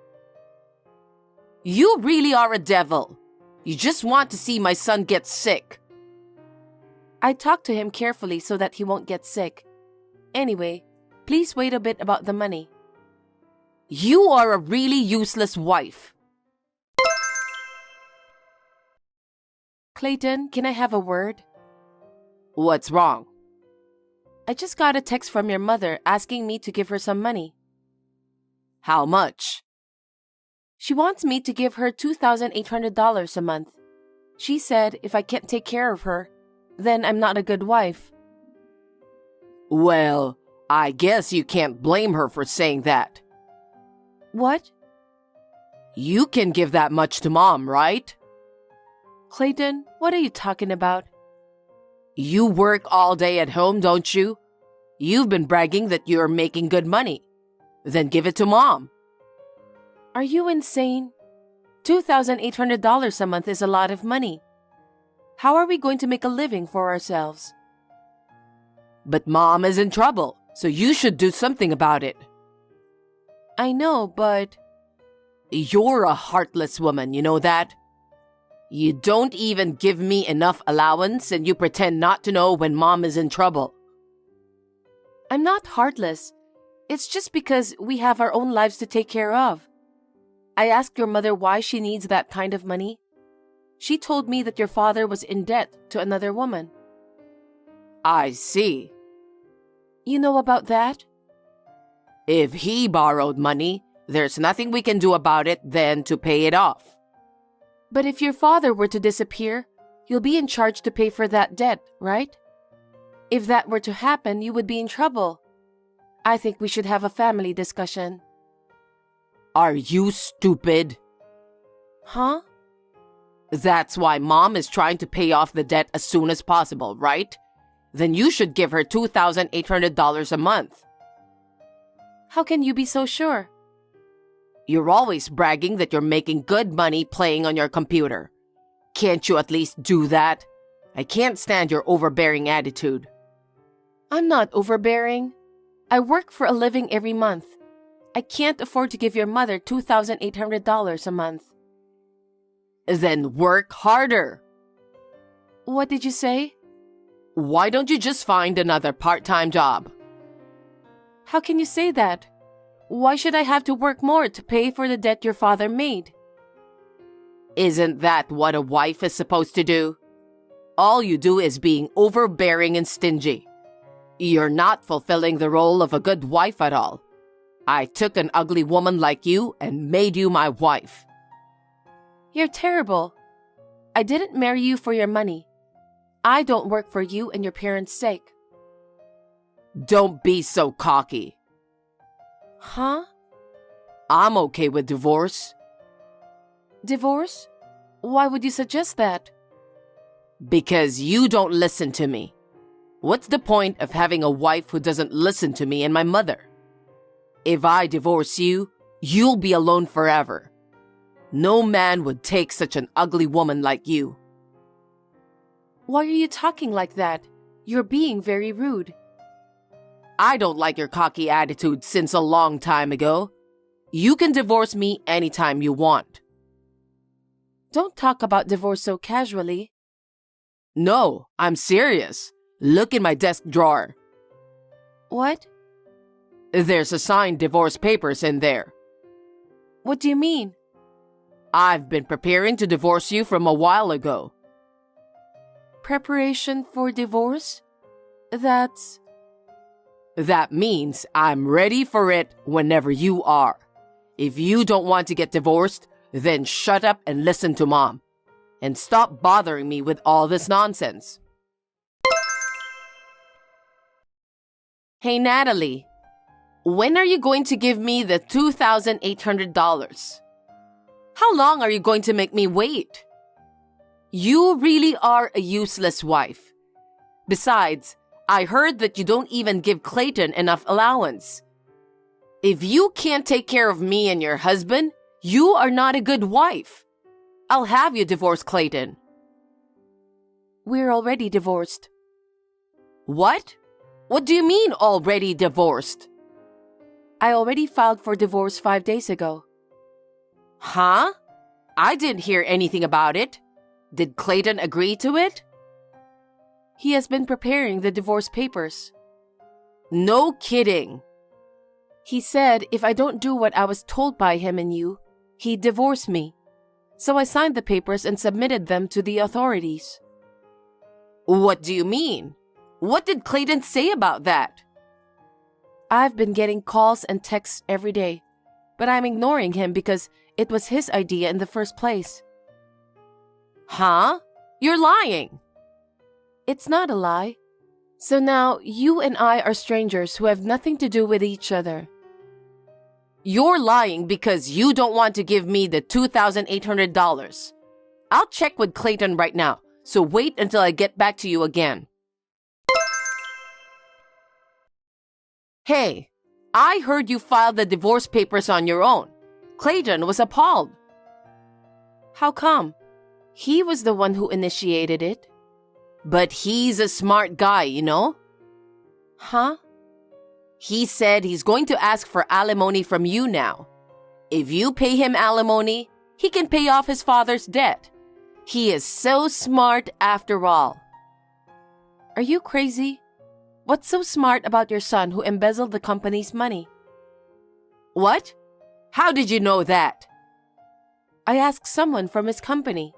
You really are a devil. You just want to see my son get sick. I talked to him carefully so that he won't get sick. Anyway, please wait a bit about the money. You are a really useless wife. Clayton, can I have a word? What's wrong? I just got a text from your mother asking me to give her some money. How much? She wants me to give her $2,800 a month. She said if I can't take care of her, then I'm not a good wife. Well, I guess you can't blame her for saying that. What? You can give that much to Mom, right? Clayton, what are you talking about? You work all day at home, don't you? You've been bragging that you're making good money. Then give it to Mom. Are you insane? $2,800 a month is a lot of money. How are we going to make a living for ourselves? But Mom is in trouble, so you should do something about it. I know, but... You're a heartless woman, you know that? You don't even give me enough allowance and you pretend not to know when Mom is in trouble. I'm not heartless. It's just because we have our own lives to take care of. I asked your mother why she needs that kind of money. She told me that your father was in debt to another woman. I see. You know about that? If he borrowed money, there's nothing we can do about it than to pay it off. But if your father were to disappear, you'll be in charge to pay for that debt, right? If that were to happen, you would be in trouble. I think we should have a family discussion. Are you stupid? Huh? That's why Mom is trying to pay off the debt as soon as possible, right? Then you should give her $2,800 a month. How can you be so sure? You're always bragging that you're making good money playing on your computer. Can't you at least do that? I can't stand your overbearing attitude. I'm not overbearing. I work for a living every month. I can't afford to give your mother $2,800 a month. Then work harder. What did you say? Why don't you just find another part-time job? How can you say that? Why should I have to work more to pay for the debt your father made? Isn't that what a wife is supposed to do? All you do is being overbearing and stingy. You're not fulfilling the role of a good wife at all. I took an ugly woman like you and made you my wife. You're terrible. I didn't marry you for your money. I don't work for you and your parents' sake. Don't be so cocky. Huh? I'm okay with divorce. Divorce? Why would you suggest that? Because you don't listen to me. What's the point of having a wife who doesn't listen to me and my mother? If I divorce you, you'll be alone forever. No man would take such an ugly woman like you. Why are you talking like that? You're being very rude. I don't like your cocky attitude since a long time ago. You can divorce me anytime you want. Don't talk about divorce so casually. No, I'm serious. Look in my desk drawer. What? There's a signed divorce papers in there. What do you mean? I've been preparing to divorce you from a while ago. preparation for divorce? That means I'm ready for it whenever you are. If you don't want to get divorced, then shut up and listen to Mom. And stop bothering me with all this nonsense. Hey, Natalie, when are you going to give me the $2,800? How long are you going to make me wait? You really are a useless wife. Besides, I heard that you don't even give Clayton enough allowance. If you can't take care of me and your husband, you are not a good wife. I'll have you divorce Clayton. We're already divorced. What? What do you mean already divorced? I already filed for divorce 5 days ago. Huh? I didn't hear anything about it. Did Clayton agree to it? He has been preparing the divorce papers. No kidding. He said if I don't do what I was told by him and you, he'd divorce me. So I signed the papers and submitted them to the authorities. What do you mean? What did Clayton say about that? I've been getting calls and texts every day, but I'm ignoring him because it was his idea in the first place. Huh? You're lying. It's not a lie. So now you and I are strangers who have nothing to do with each other. You're lying because you don't want to give me the $2,800. I'll check with Clayton right now, so wait until I get back to you again. Hey, I heard you filed the divorce papers on your own. Clayton was appalled. How come? He was the one who initiated it. But he's a smart guy, you know? Huh? He said he's going to ask for alimony from you now. If you pay him alimony, he can pay off his father's debt. He is so smart after all. Are you crazy? What's so smart about your son who embezzled the company's money? What? How did you know that? I asked someone from his company.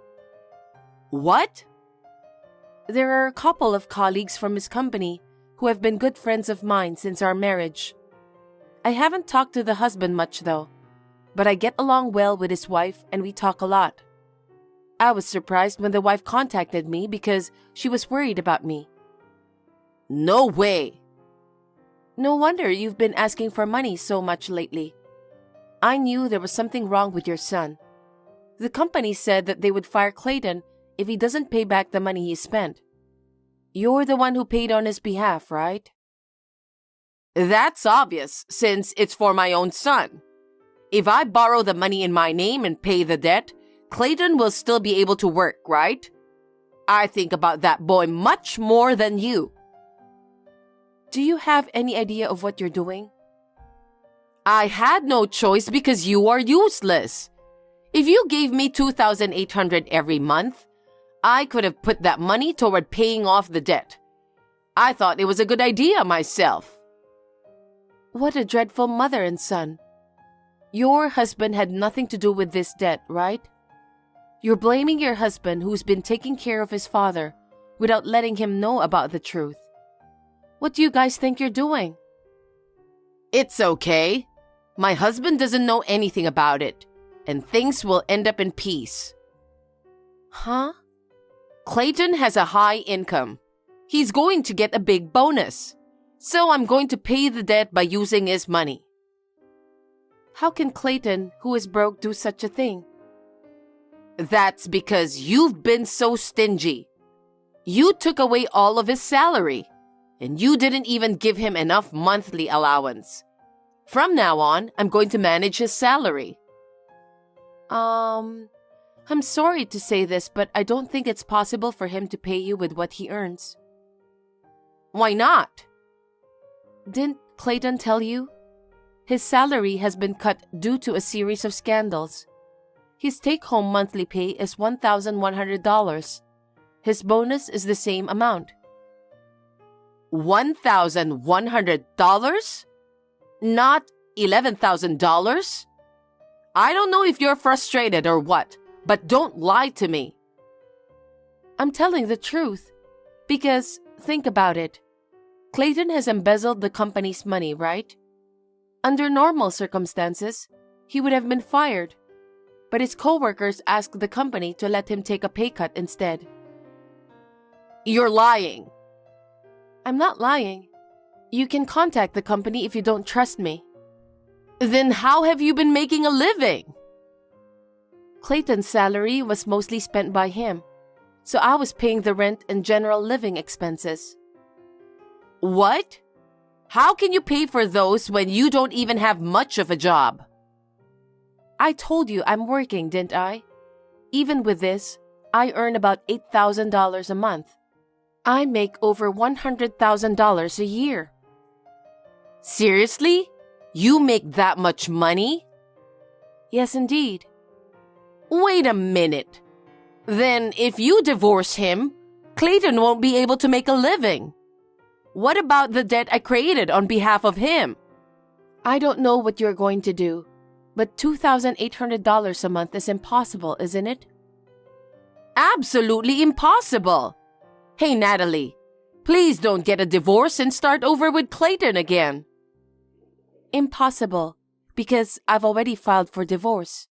What? There are a couple of colleagues from his company who have been good friends of mine since our marriage. I haven't talked to the husband much though, but I get along well with his wife and we talk a lot. I was surprised when the wife contacted me because she was worried about me. No way. No wonder you've been asking for money so much lately. I knew there was something wrong with your son. The company said that they would fire Clayton if he doesn't pay back the money he spent. You're the one who paid on his behalf, right? That's obvious, since it's for my own son. If I borrow the money in my name and pay the debt, Clayton will still be able to work, right? I think about that boy much more than you. Do you have any idea of what you're doing? I had no choice because you are useless. If you gave me $2,800 every month, I could have put that money toward paying off the debt. I thought it was a good idea myself. What a dreadful mother and son. Your husband had nothing to do with this debt, right? You're blaming your husband who's been taking care of his father without letting him know about the truth. What do you guys think you're doing? It's okay. My husband doesn't know anything about it, and things will end up in peace. Huh? Clayton has a high income. He's going to get a big bonus. So I'm going to pay the debt by using his money. How can Clayton, who is broke, do such a thing? That's because you've been so stingy. You took away all of his salary, and you didn't even give him enough monthly allowance. From now on, I'm going to manage his salary. I'm sorry to say this, but I don't think it's possible for him to pay you with what he earns. Why not? Didn't Clayton tell you? His salary has been cut due to a series of scandals. His take-home monthly pay is $1,100. His bonus is the same amount. $1,100? Not $11,000? I don't know if you're frustrated or what, but don't lie to me. I'm telling the truth. Because, think about it. Clayton has embezzled the company's money, right? Under normal circumstances, he would have been fired. But his coworkers asked the company to let him take a pay cut instead. You're lying. I'm not lying. You can contact the company if you don't trust me. Then how have you been making a living? Clayton's salary was mostly spent by him, so I was paying the rent and general living expenses. What? How can you pay for those when you don't even have much of a job? I told you I'm working, didn't I? Even with this, I earn about $8,000 a month. I make over $100,000 a year. Seriously? You make that much money? Yes, indeed. Wait a minute. Then if you divorce him, Clayton won't be able to make a living. What about the debt I created on behalf of him? I don't know what you're going to do, but $2,800 a month is impossible, isn't it? Absolutely impossible. Hey, Natalie, please don't get a divorce and start over with Clayton again. Impossible, because I've already filed for divorce.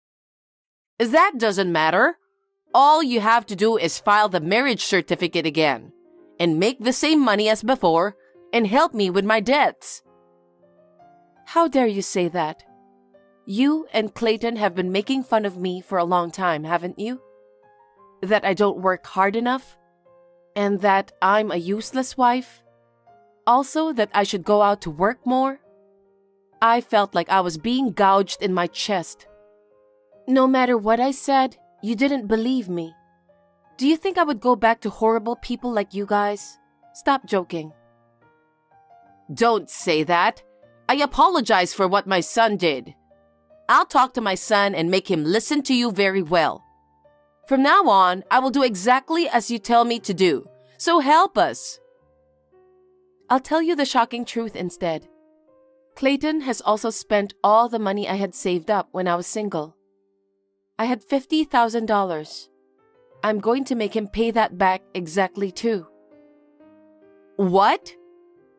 That doesn't matter. All you have to do is file the marriage certificate again and make the same money as before and help me with my debts. How dare you say that? You and Clayton have been making fun of me for a long time, haven't you? That I don't work hard enough? And that I'm a useless wife? Also, that I should go out to work more? I felt like I was being gouged in my chest. No matter what I said, you didn't believe me. Do you think I would go back to horrible people like you guys? Stop joking. Don't say that. I apologize for what my son did. I'll talk to my son and make him listen to you very well. From now on, I will do exactly as you tell me to do. So help us. I'll tell you the shocking truth instead. Clayton has also spent all the money I had saved up when I was single. I had $50,000. I'm going to make him pay that back exactly too. What?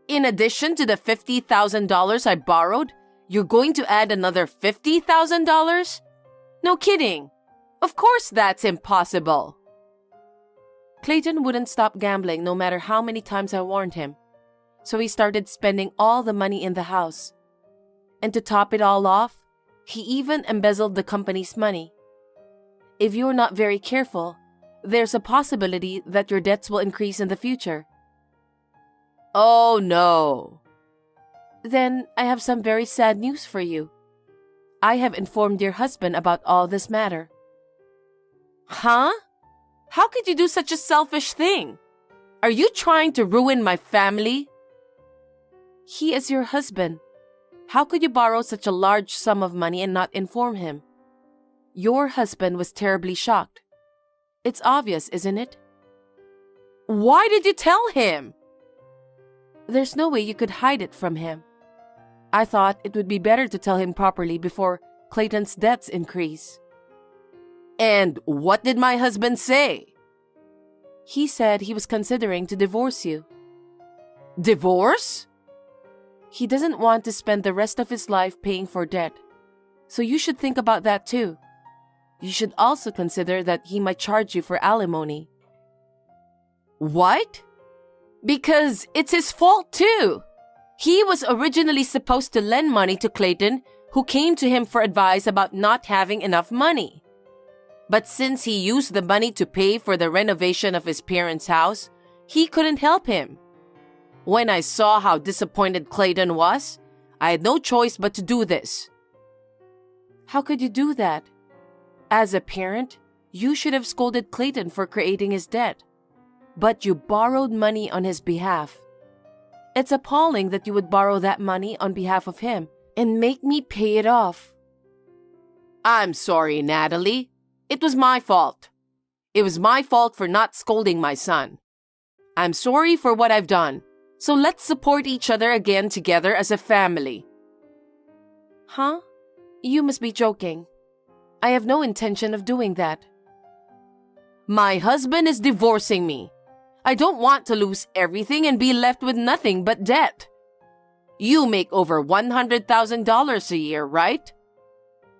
In addition to the $50,000 I borrowed, you're going to add another $50,000? No kidding. Of course that's impossible. Clayton wouldn't stop gambling no matter how many times I warned him. So he started spending all the money in the house. And to top it all off, he even embezzled the company's money. If you're not very careful, there's a possibility that your debts will increase in the future. Oh no. Then I have some very sad news for you. I have informed your husband about all this matter. Huh? How could you do such a selfish thing? Are you trying to ruin my family? He is your husband. How could you borrow such a large sum of money and not inform him? Your husband was terribly shocked. It's obvious, isn't it? Why did you tell him? There's no way you could hide it from him. I thought it would be better to tell him properly before Clayton's debts increase. And what did my husband say? He said he was considering to divorce you. Divorce? He doesn't want to spend the rest of his life paying for debt. So you should think about that too. You should also consider that he might charge you for alimony. What? Because it's his fault too. He was originally supposed to lend money to Clayton, who came to him for advice about not having enough money. But since he used the money to pay for the renovation of his parents' house, he couldn't help him. When I saw how disappointed Clayton was, I had no choice but to do this. How could you do that? As a parent, you should have scolded Clayton for creating his debt. But you borrowed money on his behalf. It's appalling that you would borrow that money on behalf of him and make me pay it off. I'm sorry, Natalie. It was my fault. It was my fault for not scolding my son. I'm sorry for what I've done. So let's support each other again together as a family. Huh? You must be joking. I have no intention of doing that. My husband is divorcing me. I don't want to lose everything and be left with nothing but debt. You make over $100,000 a year, right?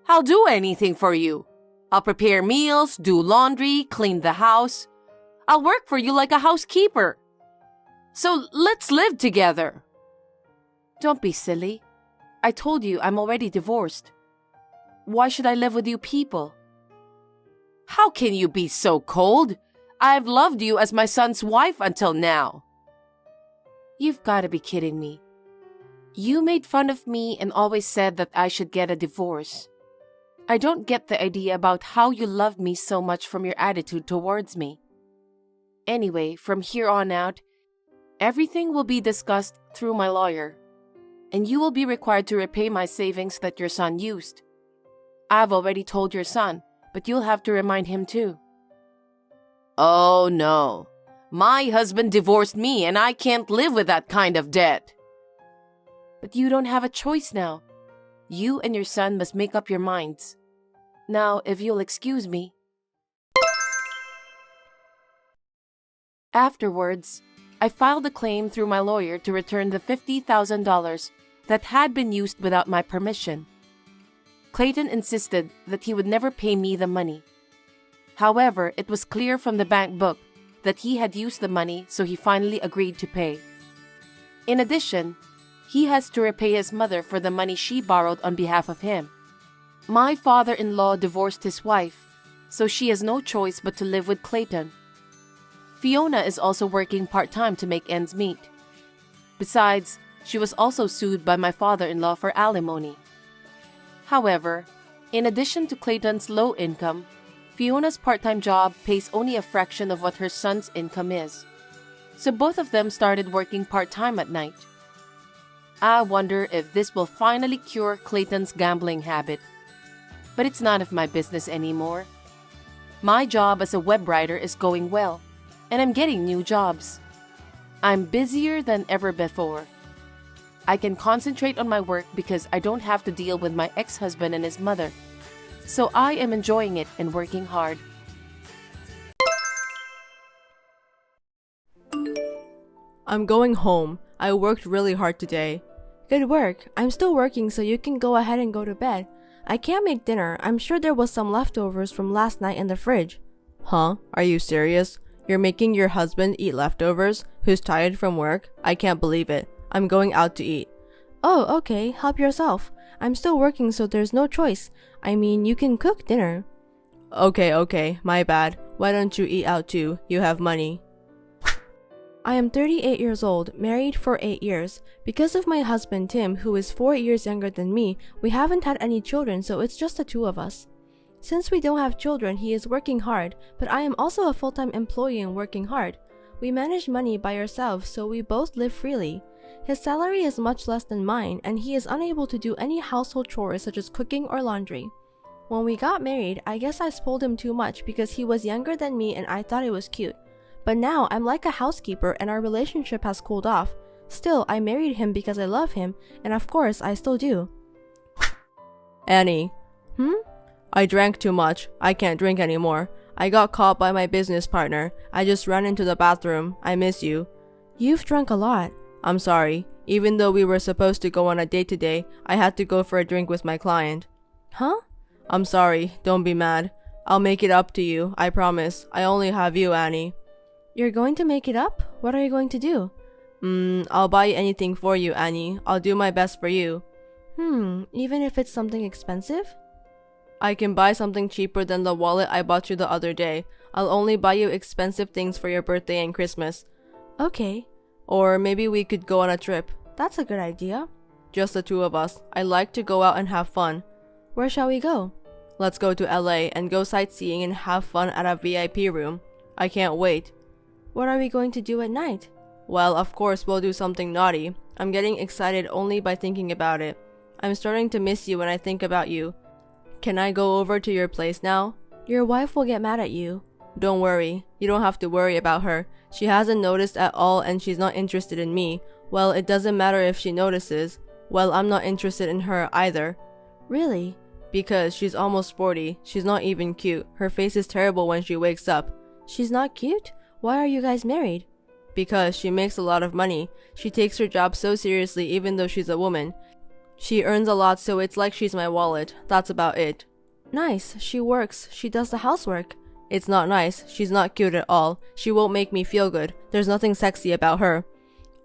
I'll do anything for you. I'll prepare meals, do laundry, clean the house. I'll work for you like a housekeeper. So let's live together. Don't be silly. I told you I'm already divorced. Why should I live with you people? How can you be so cold? I've loved you as my son's wife until now. You've got to be kidding me. You made fun of me and always said that I should get a divorce. I don't get the idea about how you love me so much from your attitude towards me. Anyway, from here on out, everything will be discussed through my lawyer, and you will be required to repay my savings that your son used. I've already told your son, but you'll have to remind him too. Oh no. My husband divorced me and I can't live with that kind of debt. But you don't have a choice now. You and your son must make up your minds. Now, if you'll excuse me. Afterwards, I filed a claim through my lawyer to return the $50,000 that had been used without my permission. Clayton insisted that he would never pay me the money. However, it was clear from the bank book that he had used the money, so he finally agreed to pay. In addition, he has to repay his mother for the money she borrowed on behalf of him. My father-in-law divorced his wife, so she has no choice but to live with Clayton. Fiona is also working part-time to make ends meet. Besides, she was also sued by my father-in-law for alimony. However, in addition to Clayton's low income, Fiona's part-time job pays only a fraction of what her son's income is. So both of them started working part-time at night. I wonder if this will finally cure Clayton's gambling habit. But it's none of my business anymore. My job as a web writer is going well, and I'm getting new jobs. I'm busier than ever before. I can concentrate on my work because I don't have to deal with my ex-husband and his mother. So I am enjoying it and working hard. I'm going home. I worked really hard today. Good work. I'm still working, so you can go ahead and go to bed. I can't make dinner. I'm sure there was some leftovers from last night in the fridge. Huh? Are you serious? You're making your husband eat leftovers, who's tired from work? I can't believe it. I'm going out to eat. Oh, okay. Help yourself. I'm still working, so there's no choice. I mean, you can cook dinner. Okay. My bad. Why don't you eat out too? You have money. I am 38 years old, married for 8 years. Because of my husband Tim, who is 4 years younger than me, we haven't had any children, so it's just the two of us. Since we don't have children, he is working hard, but I am also a full-time employee and working hard. We manage money by ourselves, so we both live freely. His salary is much less than mine, and he is unable to do any household chores such as cooking or laundry. When we got married, I guess I spoiled him too much because he was younger than me and I thought it was cute. But now I'm like a housekeeper and our relationship has cooled off. Still, I married him because I love him, and of course, I still do. Annie. Hmm? I drank too much. I can't drink anymore. I got caught by my business partner. I just ran into the bathroom. I miss you. You've drunk a lot. I'm sorry. Even though we were supposed to go on a date today, I had to go for a drink with my client. Huh? I'm sorry. Don't be mad. I'll make it up to you. I promise. I only have you, Annie. You're going to make it up? What are you going to do? I'll buy anything for you, Annie. I'll do my best for you. Even if it's something expensive? I can buy something cheaper than the wallet I bought you the other day. I'll only buy you expensive things for your birthday and Christmas. Okay. Or maybe we could go on a trip. That's a good idea. Just the two of us. I like to go out and have fun. Where shall we go? Let's go to LA and go sightseeing and have fun at a VIP room. I can't wait. What are we going to do at night? Well, of course we'll do something naughty. I'm getting excited only by thinking about it. I'm starting to miss you when I think about you. Can I go over to your place now? Your wife will get mad at you. Don't worry. You don't have to worry about her. She hasn't noticed at all and she's not interested in me. Well, it doesn't matter if she notices. Well, I'm not interested in her either. Really? Because she's almost 40. She's not even cute. Her face is terrible when she wakes up. She's not cute? Why are you guys married? Because she makes a lot of money. She takes her job so seriously even though she's a woman. She earns a lot, so it's like she's my wallet. That's about it. Nice. She works. She does the housework. It's not nice. She's not cute at all. She won't make me feel good. There's nothing sexy about her.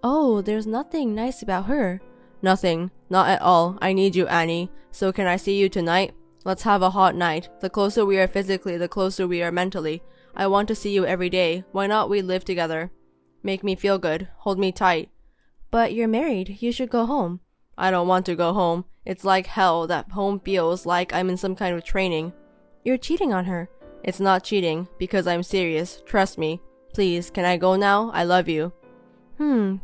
Oh, there's nothing nice about her. Nothing. Not at all. I need you, Annie. So can I see you tonight? Let's have a hot night. The closer we are physically, the closer we are mentally. I want to see you every day. Why not we live together? Make me feel good. Hold me tight. But you're married. You should go home. I don't want to go home. It's like hell that home feels like I'm in some kind of training. You're cheating on her. It's not cheating, because I'm serious. Trust me. Please, can I go now? I love you.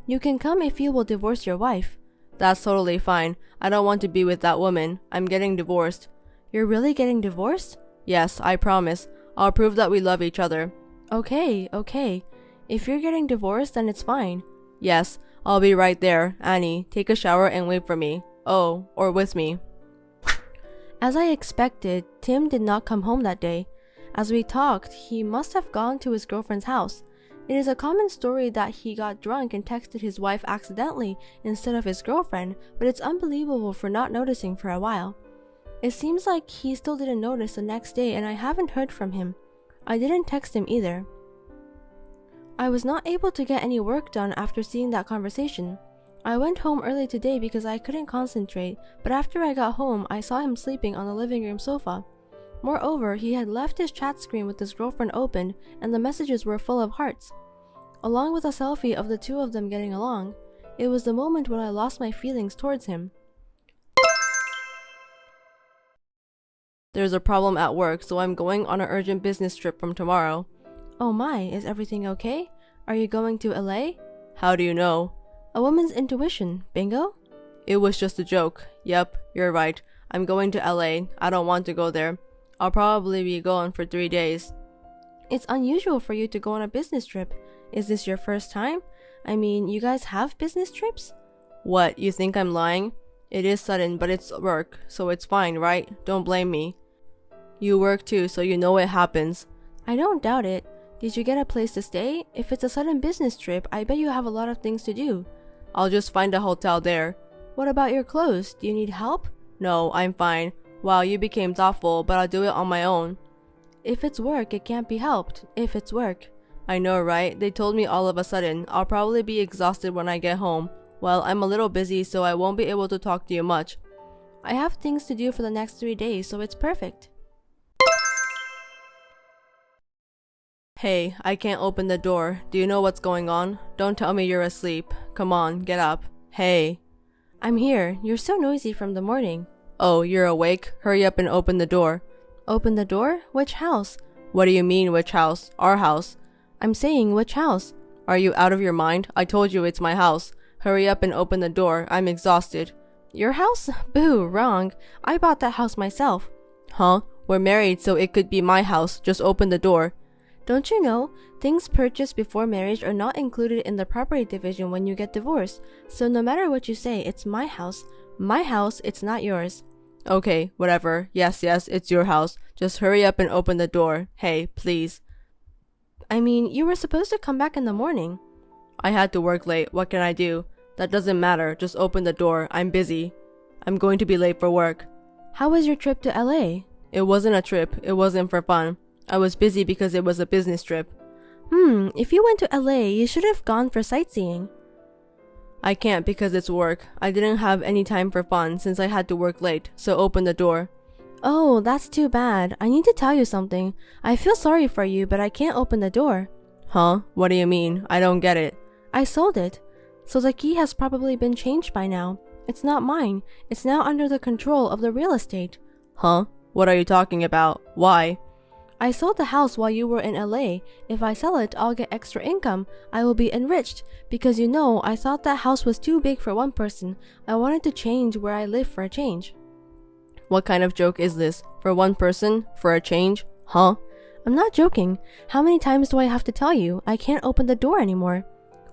You can come if you will divorce your wife. That's totally fine. I don't want to be with that woman. I'm getting divorced. You're really getting divorced? Yes, I promise. I'll prove that we love each other. Okay. If you're getting divorced, then it's fine. Yes, I'll be right there. Annie, take a shower and wait for me. Oh, or with me. As I expected, Tim did not come home that day. As we talked, he must have gone to his girlfriend's house. It is a common story that he got drunk and texted his wife accidentally instead of his girlfriend, but it's unbelievable for not noticing for a while. It seems like he still didn't notice the next day, and I haven't heard from him. I didn't text him either. I was not able to get any work done after seeing that conversation. I went home early today because I couldn't concentrate, but after I got home, I saw him sleeping on the living room sofa. Moreover, he had left his chat screen with his girlfriend open, and the messages were full of hearts, along with a selfie of the two of them getting along. It was the moment when I lost my feelings towards him. There's a problem at work, so I'm going on an urgent business trip from tomorrow. Oh my, is everything okay? Are you going to LA? How do you know? A woman's intuition. Bingo? It was just a joke. Yep, you're right. I'm going to LA. I don't want to go there. I'll probably be gone for 3 days. It's unusual for you to go on a business trip. Is this your first time? I mean, you guys have business trips? What, you think I'm lying? It is sudden, but it's work, so it's fine, right? Don't blame me. You work too, so you know it happens. I don't doubt it. Did you get a place to stay? If it's a sudden business trip, I bet you have a lot of things to do. I'll just find a hotel there. What about your clothes? Do you need help? No, I'm fine. Wow, you became thoughtful, but I'll do it on my own. If it's work, it can't be helped. If it's work. I know, right? They told me all of a sudden. I'll probably be exhausted when I get home. Well, I'm a little busy, so I won't be able to talk to you much. I have things to do for the next 3 days, so it's perfect. Hey, I can't open the door. Do you know what's going on? Don't tell me you're asleep. Come on, get up. Hey. I'm here. You're so noisy from the morning. Oh, you're awake? Hurry up and open the door. Open the door? Which house? What do you mean, which house? Our house. I'm saying, which house? Are you out of your mind? I told you it's my house. Hurry up and open the door. I'm exhausted. Your house? Boo, wrong. I bought that house myself. Huh? We're married, so it could be my house. Just open the door. Don't you know, things purchased before marriage are not included in the property division when you get divorced. So no matter what you say, it's my house. My house, it's not yours. Okay, whatever. Yes, it's your house. Just hurry up and open the door. Hey, please. I mean, you were supposed to come back in the morning. I had to work late. What can I do? That doesn't matter. Just open the door. I'm busy. I'm going to be late for work. How was your trip to LA? It wasn't a trip. It wasn't for fun. I was busy because it was a business trip. If you went to LA, you should have gone for sightseeing. I can't because it's work. I didn't have any time for fun since I had to work late, so open the door. Oh, that's too bad. I need to tell you something. I feel sorry for you, but I can't open the door. Huh? What do you mean? I don't get it. I sold it. So the key has probably been changed by now. It's not mine. It's now under the control of the real estate. Huh? What are you talking about? Why? I sold the house while you were in LA. If I sell it, I'll get extra income. I will be enriched. Because you know, I thought that house was too big for one person. I wanted to change where I live for a change. What kind of joke is this? For one person? For a change? Huh? I'm not joking. How many times do I have to tell you? I can't open the door anymore.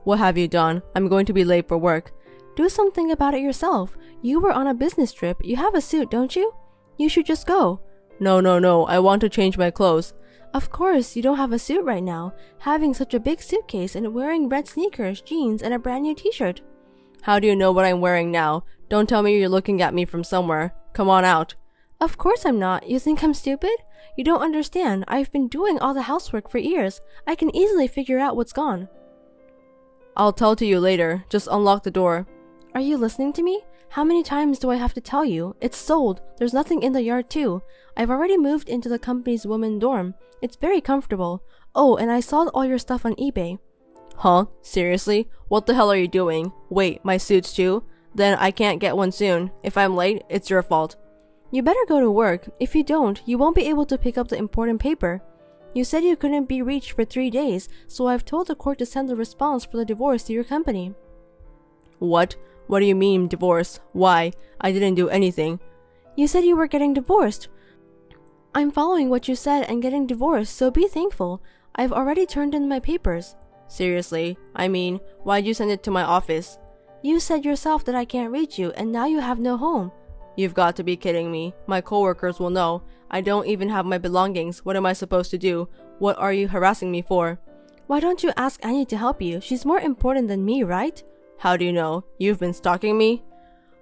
What have you done? I'm going to be late for work. Do something about it yourself. You were on a business trip. You have a suit, don't you? You should just go. No. I want to change my clothes. Of course, you don't have a suit right now, having such a big suitcase and wearing red sneakers, jeans, and a brand new t-shirt. How do you know what I'm wearing now? Don't tell me you're looking at me from somewhere. Come on out. Of course I'm not. You think I'm stupid? You don't understand. I've been doing all the housework for years. I can easily figure out what's gone. I'll tell to you later. Just unlock the door. Are you listening to me? How many times do I have to tell you? It's sold. There's nothing in the yard too. I've already moved into the company's women dorm. It's very comfortable. Oh, and I sold all your stuff on eBay. Huh? Seriously? What the hell are you doing? Wait, my suits too? Then I can't get one soon. If I'm late, it's your fault. You better go to work. If you don't, you won't be able to pick up the important paper. You said you couldn't be reached for 3 days, so I've told the court to send the response for the divorce to your company. What? What do you mean, divorce? Why? I didn't do anything. You said you were getting divorced. I'm following what you said and getting divorced, so be thankful. I've already turned in my papers. Seriously? I mean, why'd you send it to my office? You said yourself that I can't reach you, and now you have no home. You've got to be kidding me. My coworkers will know. I don't even have my belongings. What am I supposed to do? What are you harassing me for? Why don't you ask Annie to help you? She's more important than me, right? How do you know? You've been stalking me?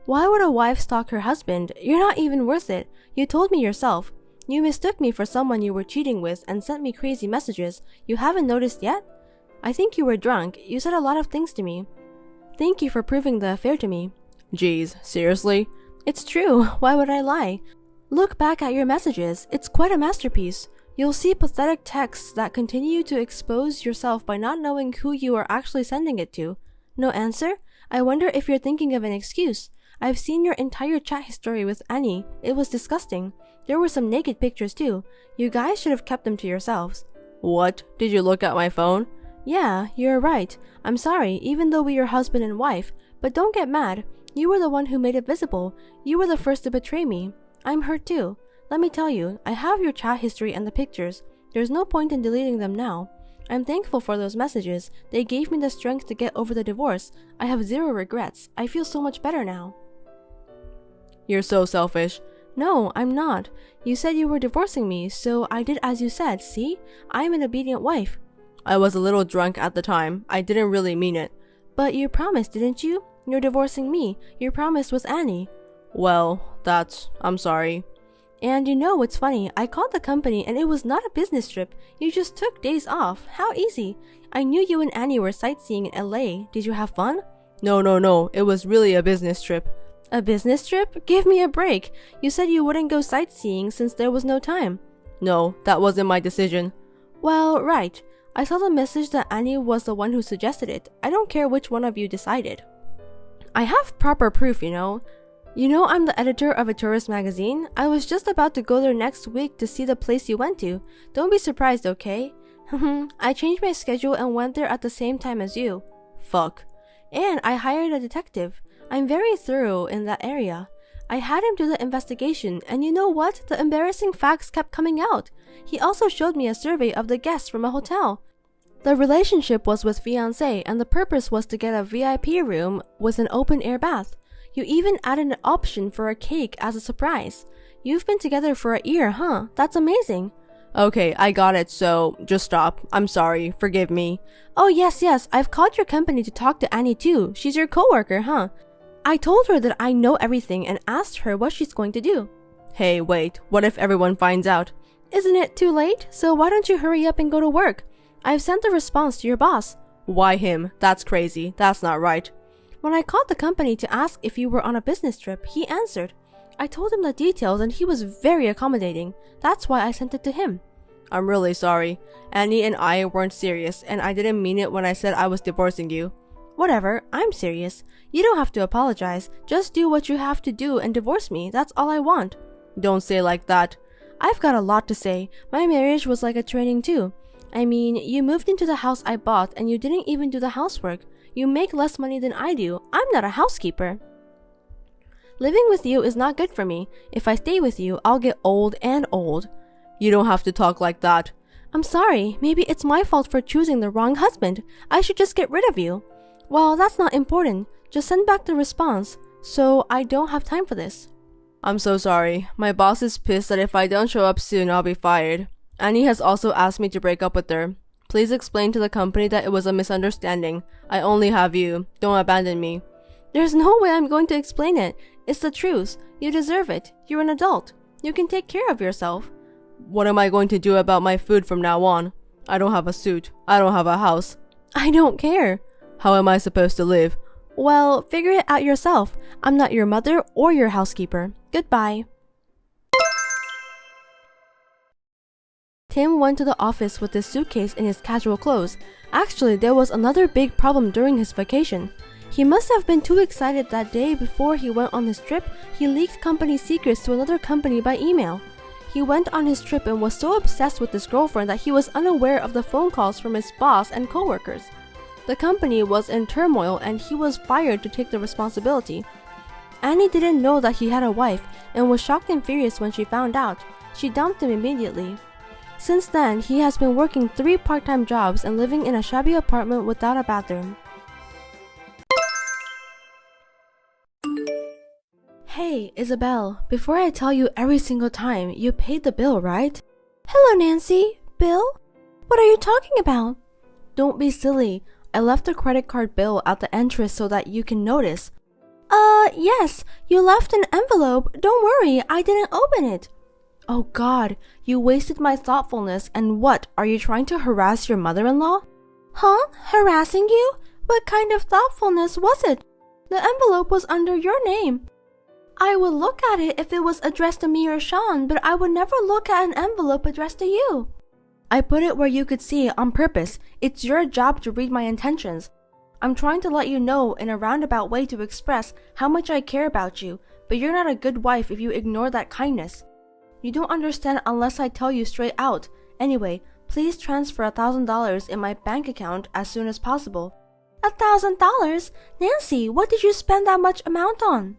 Why would a wife stalk her husband? You're not even worth it. You told me yourself. You mistook me for someone you were cheating with and sent me crazy messages. You haven't noticed yet? I think you were drunk. You said a lot of things to me. Thank you for proving the affair to me. Jeez, seriously? It's true. Why would I lie? Look back at your messages. It's quite a masterpiece. You'll see pathetic texts that continue to expose yourself by not knowing who you are actually sending it to. No answer? I wonder if you're thinking of an excuse. I've seen your entire chat history with Annie. It was disgusting. There were some naked pictures too. You guys should have kept them to yourselves. What? Did you look at my phone? Yeah, you're right. I'm sorry, even though we are husband and wife. But don't get mad. You were the one who made it visible. You were the first to betray me. I'm hurt too. Let me tell you, I have your chat history and the pictures. There's no point in deleting them now. I'm thankful for those messages. They gave me the strength to get over the divorce. I have zero regrets. I feel so much better now. You're so selfish. No, I'm not. You said you were divorcing me, so I did as you said, see? I'm an obedient wife. I was a little drunk at the time. I didn't really mean it. But you promised, didn't you? You're divorcing me. Your promise was Annie. Well, I'm sorry. And you know what's funny? I called the company and it was not a business trip. You just took days off. How easy. I knew you and Annie were sightseeing in LA. Did you have fun? No. It was really a business trip. A business trip? Give me a break. You said you wouldn't go sightseeing since there was no time. No, that wasn't my decision. Well, right. I saw the message that Annie was the one who suggested it. I don't care which one of you decided. I have proper proof, you know. You know I'm the editor of a tourist magazine? I was just about to go there next week to see the place you went to. Don't be surprised, okay? I changed my schedule and went there at the same time as you. Fuck. And I hired a detective. I'm very thorough in that area. I had him do the investigation, and you know what? The embarrassing facts kept coming out. He also showed me a survey of the guests from a hotel. The relationship was with FIANCÉ, and the purpose was to get a VIP room with an open-air bath. You even added an option for a cake as a surprise. You've been together for a year, huh? That's amazing. Okay, I got it, so just stop. I'm sorry. Forgive me. Oh, yes. I've called your company to talk to Annie too. She's your coworker, huh? I told her that I know everything and asked her what she's going to do. Hey, wait. What if everyone finds out? Isn't it too late? So why don't you hurry up and go to work? I've sent the response to your boss. Why him? That's crazy. That's not right. When I called the company to ask if you were on a business trip, he answered. I told him the details and he was very accommodating. That's why I sent it to him. I'm really sorry. Annie and I weren't serious, and I didn't mean it when I said I was divorcing you. Whatever, I'm serious. You don't have to apologize. Just do what you have to do and divorce me. That's all I want. Don't say like that. I've got a lot to say. My marriage was like a training too. I mean, you moved into the house I bought and you didn't even do the housework. You make less money than I do. I'm not a housekeeper. Living with you is not good for me. If I stay with you, I'll get old and old. You don't have to talk like that. I'm sorry. Maybe it's my fault for choosing the wrong husband. I should just get rid of you. Well, that's not important. Just send back the response. So I don't have time for this. I'm so sorry. My boss is pissed that if I don't show up soon, I'll be fired. Annie has also asked me to break up with her. Please explain to the company that it was a misunderstanding. I only have you. Don't abandon me. There's no way I'm going to explain it. It's the truth. You deserve it. You're an adult. You can take care of yourself. What am I going to do about my food from now on? I don't have a suit. I don't have a house. I don't care. How am I supposed to live? Well, figure it out yourself. I'm not your mother or your housekeeper. Goodbye. Tim went to the office with his suitcase and his casual clothes. Actually, there was another big problem during his vacation. He must have been too excited that day before he went on his trip, he leaked company secrets to another company by email. He went on his trip and was so obsessed with his girlfriend that he was unaware of the phone calls from his boss and coworkers. The company was in turmoil and he was fired to take the responsibility. Annie didn't know that he had a wife and was shocked and furious when she found out. She dumped him immediately. Since then, he has been working 3 part-time jobs and living in a shabby apartment without a bathroom. Hey, Isabel, before I tell you every single time, you paid the bill, right? Hello, Nancy. Bill? What are you talking about? Don't be silly. I left the credit card bill at the entrance so that you can notice. Yes, you left an envelope. Don't worry, I didn't open it. Oh God, you wasted my thoughtfulness, and what, are you trying to harass your mother-in-law? Huh? Harassing you? What kind of thoughtfulness was it? The envelope was under your name. I would look at it if it was addressed to me or Sean, but I would never look at an envelope addressed to you. I put it where you could see it on purpose. It's your job to read my intentions. I'm trying to let you know in a roundabout way to express how much I care about you, but you're not a good wife if you ignore that kindness. You don't understand unless I tell you straight out. Anyway, please transfer $1,000 in my bank account as soon as possible. $1,000? Nancy, what did you spend that much amount on?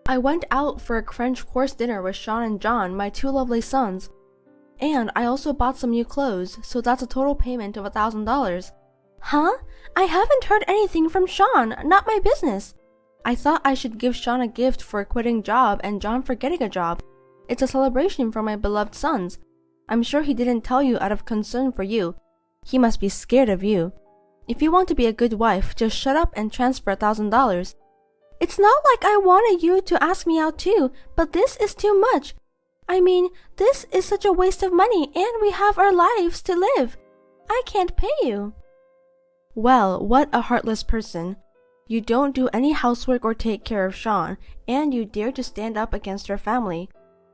I went out for a French course dinner with Sean and John, my 2 lovely sons. And I also bought some new clothes, so that's a total payment of $1,000. Huh? I haven't heard anything from Sean. Not my business. I thought I should give Sean a gift for quitting job and John for getting a job. It's a celebration for my beloved sons. I'm sure he didn't tell you out of concern for you. He must be scared of you. If you want to be a good wife, just shut up and transfer $1,000. It's not like I wanted you to ask me out too, but this is too much. I mean, this is such a waste of money and we have our lives to live. I can't pay you. Well, what a heartless person. You don't do any housework or take care of Sean, and you dare to stand up against your family.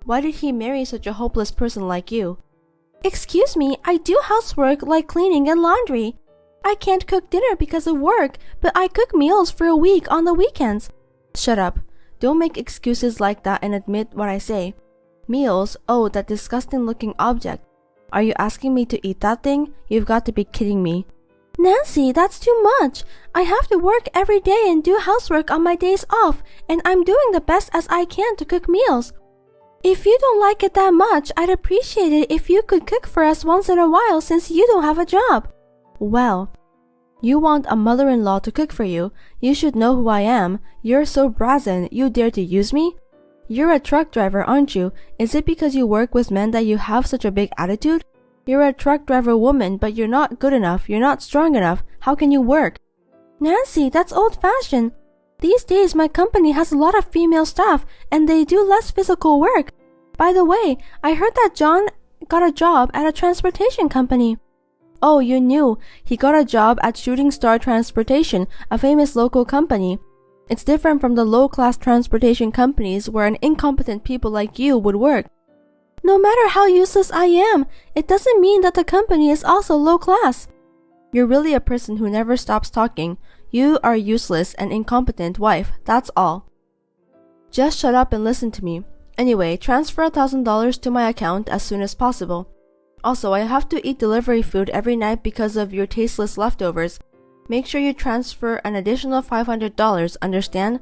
Why did he marry such a hopeless person like you? Excuse me, I do housework like cleaning and laundry. I can't cook dinner because of work, but I cook meals for a week on the weekends. Shut up. Don't make excuses like that and admit what I say. Meals? Oh, that disgusting looking object. Are you asking me to eat that thing? You've got to be kidding me. Nancy, that's too much. I have to work every day and do housework on my days off, and I'm doing the best as I can to cook meals. If you don't like it that much, I'd appreciate it if you could cook for us once in a while since you don't have a job. Well, you want a mother-in-law to cook for you. You should know who I am. You're so brazen, you dare to use me? You're a truck driver, aren't you? Is it because you work with men that you have such a big attitude? You're a truck driver woman, but you're not good enough. You're not strong enough. How can you work? Nancy, that's old-fashioned. These days, my company has a lot of female staff, and they do less physical work. By the way, I heard that John got a job at a transportation company. Oh, you knew. He got a job at Shooting Star Transportation, a famous local company. It's different from the low-class transportation companies where an incompetent people like you would work. No matter how useless I am, it doesn't mean that the company is also low-class. You're really a person who never stops talking. You are a useless and incompetent wife, that's all. Just shut up and listen to me. Anyway, transfer $1,000 to my account as soon as possible. Also, I have to eat delivery food every night because of your tasteless leftovers. Make sure you transfer an additional $500, understand?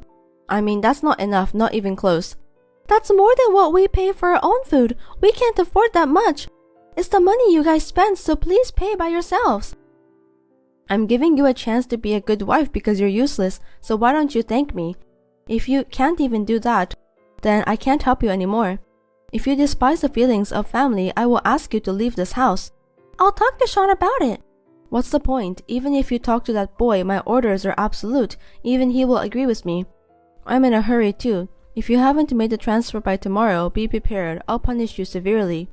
I mean, that's not enough, not even close. That's more than what we pay for our own food. We can't afford that much. It's the money you guys spend, so please pay by yourselves. I'm giving you a chance to be a good wife because you're useless, so why don't you thank me? If you can't even do that, then I can't help you anymore. If you despise the feelings of family, I will ask you to leave this house. I'll talk to Sean about it. What's the point? Even if you talk to that boy, my orders are absolute. Even he will agree with me. I'm in a hurry too. If you haven't made the transfer by tomorrow, be prepared. I'll punish you severely.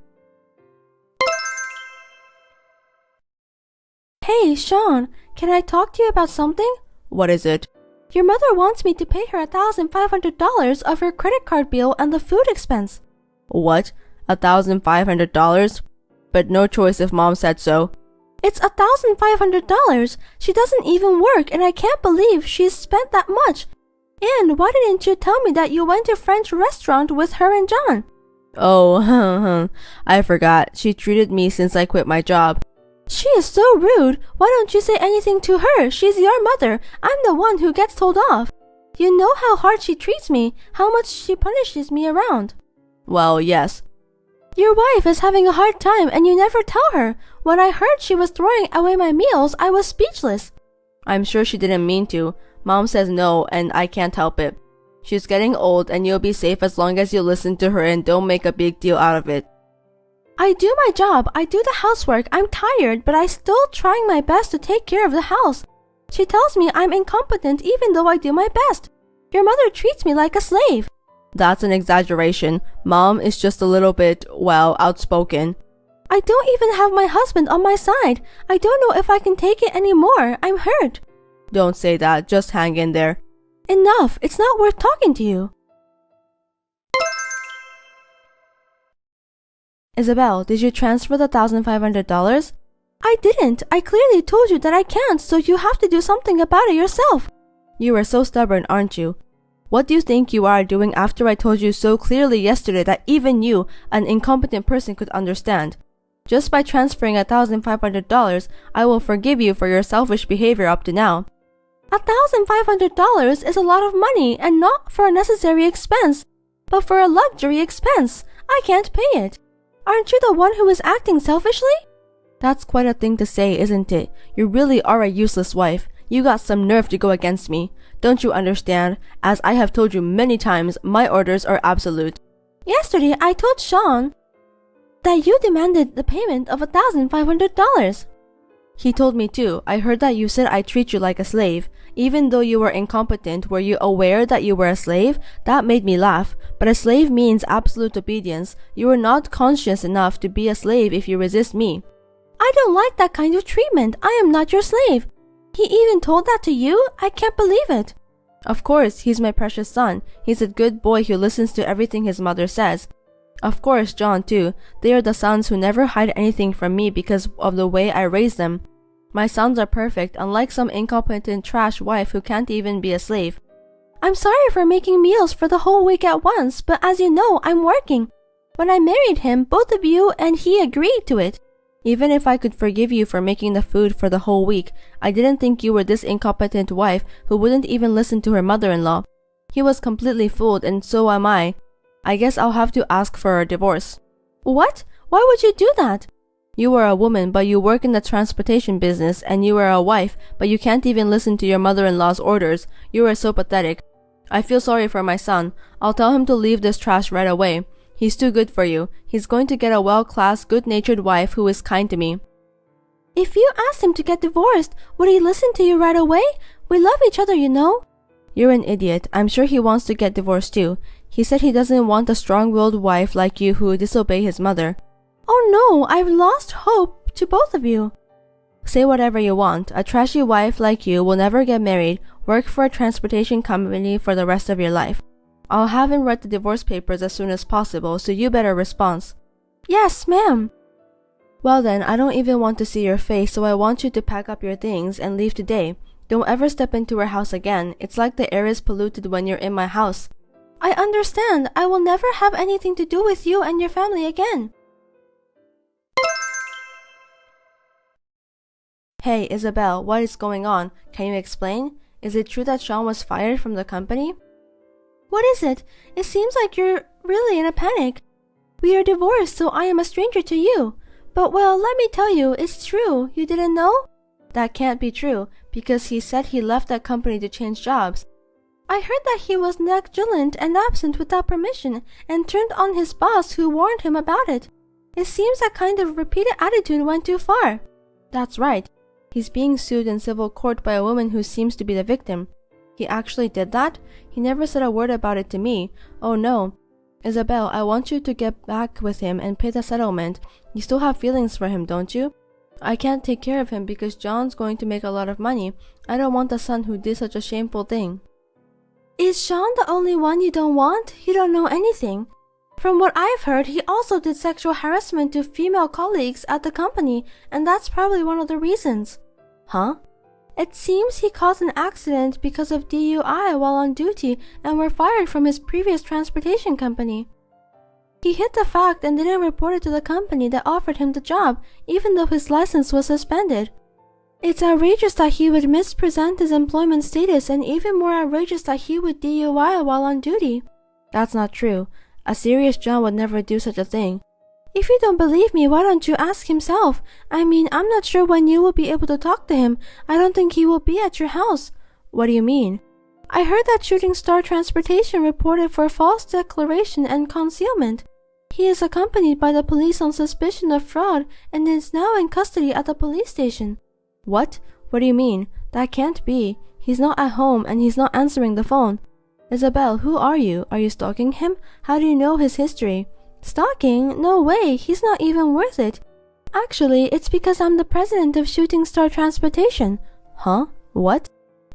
Hey, Sean, can I talk to you about something? What is it? Your mother wants me to pay her $1,500 of her credit card bill and the food expense. What? $1,500? But no choice if Mom said so. It's $1,500. She doesn't even work, and I can't believe she's spent that much. And why didn't you tell me that you went to a French restaurant with her and John? Oh, I forgot. She treated me since I quit my job. She is so rude. Why don't you say anything to her? She's your mother. I'm the one who gets told off. You know how hard she treats me, how much she punishes me around. Well, yes. Your wife is having a hard time and you never tell her. When I heard she was throwing away my meals, I was speechless. I'm sure she didn't mean to. Mom says no, and I can't help it. She's getting old, and you'll be safe as long as you listen to her and don't make a big deal out of it. I do my job. I do the housework. I'm tired, but I'm still trying my best to take care of the house. She tells me I'm incompetent even though I do my best. Your mother treats me like a slave. That's an exaggeration. Mom is just a little bit, well, outspoken. I don't even have my husband on my side. I don't know if I can take it anymore. I'm hurt. Don't say that. Just hang in there. Enough. It's not worth talking to you. Isabel, did you transfer the $1,500? I didn't. I clearly told you that I can't, so you have to do something about it yourself. You are so stubborn, aren't you? What do you think you are doing after I told you so clearly yesterday that even you, an incompetent person, could understand? Just by transferring $1,500, I will forgive you for your selfish behavior up to now. $1,500 is a lot of money and not for a necessary expense, but for a luxury expense. I can't pay it. Aren't you the one who is acting selfishly? That's quite a thing to say, isn't it? You really are a useless wife. You got some nerve to go against me. Don't you understand? As I have told you many times, my orders are absolute. Yesterday, I told Sean that you demanded the payment of $1,500. He told me too. I heard that you said I treat you like a slave. Even though you were incompetent, were you aware that you were a slave? That made me laugh. But a slave means absolute obedience. You are not conscious enough to be a slave if you resist me. I don't like that kind of treatment. I am not your slave. He even told that to you? I can't believe it. Of course, he's my precious son. He's a good boy who listens to everything his mother says. Of course, John too. They are the sons who never hide anything from me because of the way I raise them. My sons are perfect, unlike some incompetent trash wife who can't even be a slave. I'm sorry for making meals for the whole week at once, but as you know, I'm working. When I married him, both of you and he agreed to it. Even if I could forgive you for making the food for the whole week, I didn't think you were this incompetent wife who wouldn't even listen to her mother-in-law. He was completely fooled, and so am I. I guess I'll have to ask for a divorce. What? Why would you do that? You are a woman, but you work in the transportation business, and you are a wife, but you can't even listen to your mother-in-law's orders. You are so pathetic. I feel sorry for my son. I'll tell him to leave this trash right away. He's too good for you. He's going to get a well-classed, good-natured wife who is kind to me. If you asked him to get divorced, would he listen to you right away? We love each other, you know. You're an idiot. I'm sure he wants to get divorced too. He said he doesn't want a strong-willed wife like you who would disobey his mother. Oh no, I've lost hope to both of you. Say whatever you want. A trashy wife like you will never get married, work for a transportation company for the rest of your life. I'll have him write the divorce papers as soon as possible, so you better respond. Yes, ma'am. Well then, I don't even want to see your face, so I want you to pack up your things and leave today. Don't ever step into our house again. It's like the air is polluted when you're in my house. I understand. I will never have anything to do with you and your family again. Hey, Isabel, what is going on? Can you explain? Is it true that Sean was fired from the company? What is it? It seems like you're really in a panic. We are divorced, so I am a stranger to you. But well, let me tell you, it's true. You didn't know? That can't be true, because he said he left that company to change jobs. I heard that he was negligent and absent without permission and turned on his boss who warned him about it. It seems that kind of repeated attitude went too far. That's right. He's being sued in civil court by a woman who seems to be the victim. He actually did that? He never said a word about it to me. Oh no. Isabel, I want you to get back with him and pay the settlement. You still have feelings for him, don't you? I can't take care of him because John's going to make a lot of money. I don't want the son who did such a shameful thing. Is Sean the only one you don't want? You don't know anything. From what I've heard, he also did sexual harassment to female colleagues at the company, and that's probably one of the reasons. Huh? It seems he caused an accident because of DUI while on duty and were fired from his previous transportation company. He hid the fact and didn't report it to the company that offered him the job, even though his license was suspended. It's outrageous that he would mispresent his employment status, and even more outrageous that he would DUI while on duty. That's not true. A serious John would never do such a thing. If you don't believe me, why don't you ask himself? I mean, I'm not sure when you will be able to talk to him. I don't think he will be at your house. What do you mean? I heard that Shooting Star Transportation reported for false declaration and concealment. He is accompanied by the police on suspicion of fraud and is now in custody at the police station. What? What do you mean? That can't be. He's not at home and he's not answering the phone. Isabel, who are you? Are you stalking him? How do you know his history? Stalking? No way, he's not even worth it. Actually, it's because I'm the president of Shooting Star Transportation. Huh? What?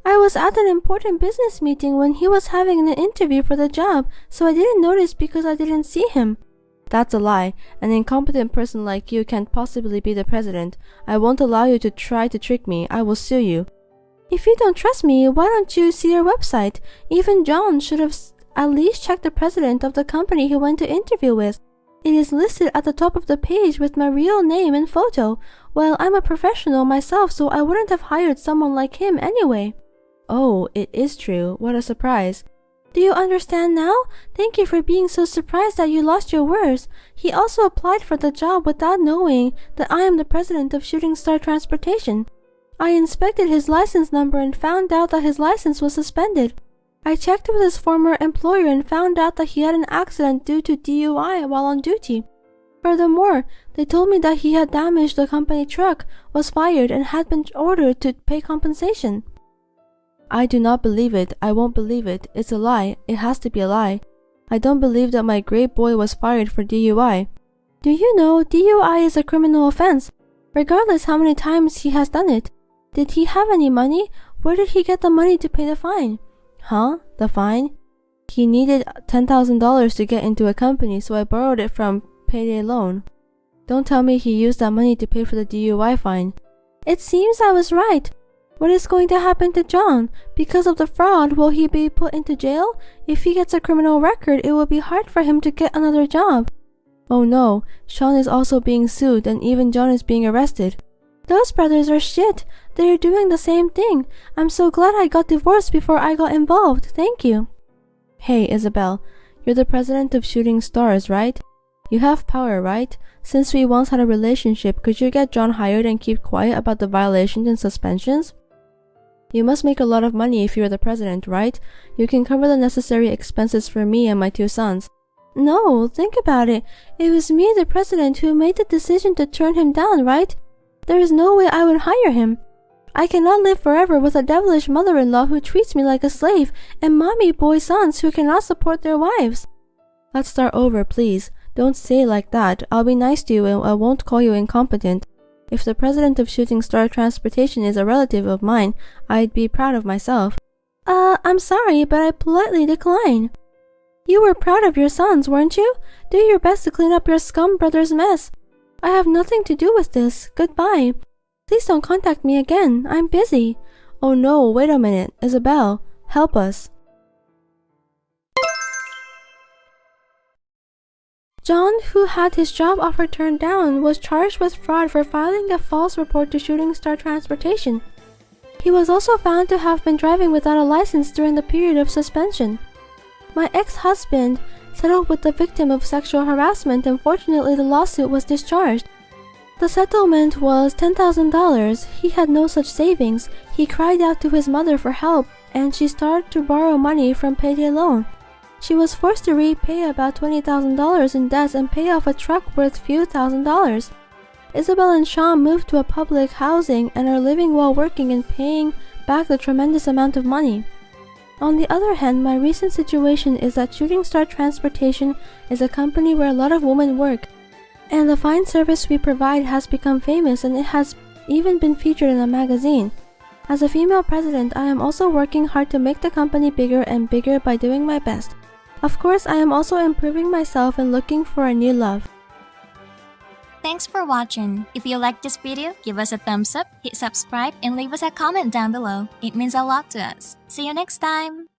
I was at an important business meeting when he was having an interview for the job, so I didn't notice because I didn't see him. That's a lie. An incompetent person like you can't possibly be the president. I won't allow you to try to trick me. I will sue you. If you don't trust me, why don't you see your website? Even John should have at least checked the president of the company he went to interview with. It is listed at the top of the page with my real name and photo. Well, I'm a professional myself, so I wouldn't have hired someone like him anyway. Oh, it is true. What a surprise. Do you understand now? Thank you for being so surprised that you lost your words. He also applied for the job without knowing that I am the president of Shooting Star Transportation. I inspected his license number and found out that his license was suspended. I checked with his former employer and found out that he had an accident due to DUI while on duty. Furthermore, they told me that he had damaged the company truck, was fired, and had been ordered to pay compensation. I do not believe it. I won't believe it. It's a lie. It has to be a lie. I don't believe that my great boy was fired for DUI. Do you know DUI is a criminal offense, regardless how many times he has done it? Did he have any money? Where did he get the money to pay the fine? Huh? The fine? He needed $10,000 to get into a company, so I borrowed it from payday loan. Don't tell me he used that money to pay for the DUI fine. It seems I was right. What is going to happen to John? Because of the fraud, will he be put into jail? If he gets a criminal record, it will be hard for him to get another job. Oh no, Sean is also being sued and even John is being arrested. Those brothers are shit. They are doing the same thing. I'm so glad I got divorced before I got involved. Thank you. Hey, Isabel, you're the president of Shooting Stars, right? You have power, right? Since we once had a relationship, could you get John hired and keep quiet about the violations and suspensions? You must make a lot of money if you're the president, right? You can cover the necessary expenses for me and my two sons. No, think about it. It was me, the president, who made the decision to turn him down, right? There is no way I would hire him. I cannot live forever with a devilish mother-in-law who treats me like a slave and mommy boy sons who cannot support their wives. Let's start over, please. Don't say it like that. I'll be nice to you and I won't call you incompetent. If the president of Shooting Star Transportation is a relative of mine, I'd be proud of myself. I'm sorry, but I politely decline. You were proud of your sons, weren't you? Do your best to clean up your scum brother's mess. I have nothing to do with this. Goodbye. Please don't contact me again. I'm busy. Oh no, wait a minute. Isabel, help us. John, who had his job offer turned down, was charged with fraud for filing a false report to Shooting Star Transportation. He was also found to have been driving without a license during the period of suspension. My ex-husband settled with the victim of sexual harassment and fortunately the lawsuit was discharged. The settlement was $10,000. He had no such savings. He cried out to his mother for help, and she started to borrow money from payday loan. She was forced to repay about $20,000 in debts and pay off a truck worth few $1,000s. Isabel and Sean moved to a public housing and are living while working and paying back the tremendous amount of money. On the other hand, my recent situation is that Shooting Star Transportation is a company where a lot of women work, and the fine service we provide has become famous and it has even been featured in a magazine. As a female president, I am also working hard to make the company bigger and bigger by doing my best. Of course, I am also improving myself and looking for a new love. Thanks for watching. If you liked this video, give us a thumbs up, hit subscribe, and leave us a comment down below. It means a lot to us. See you next time!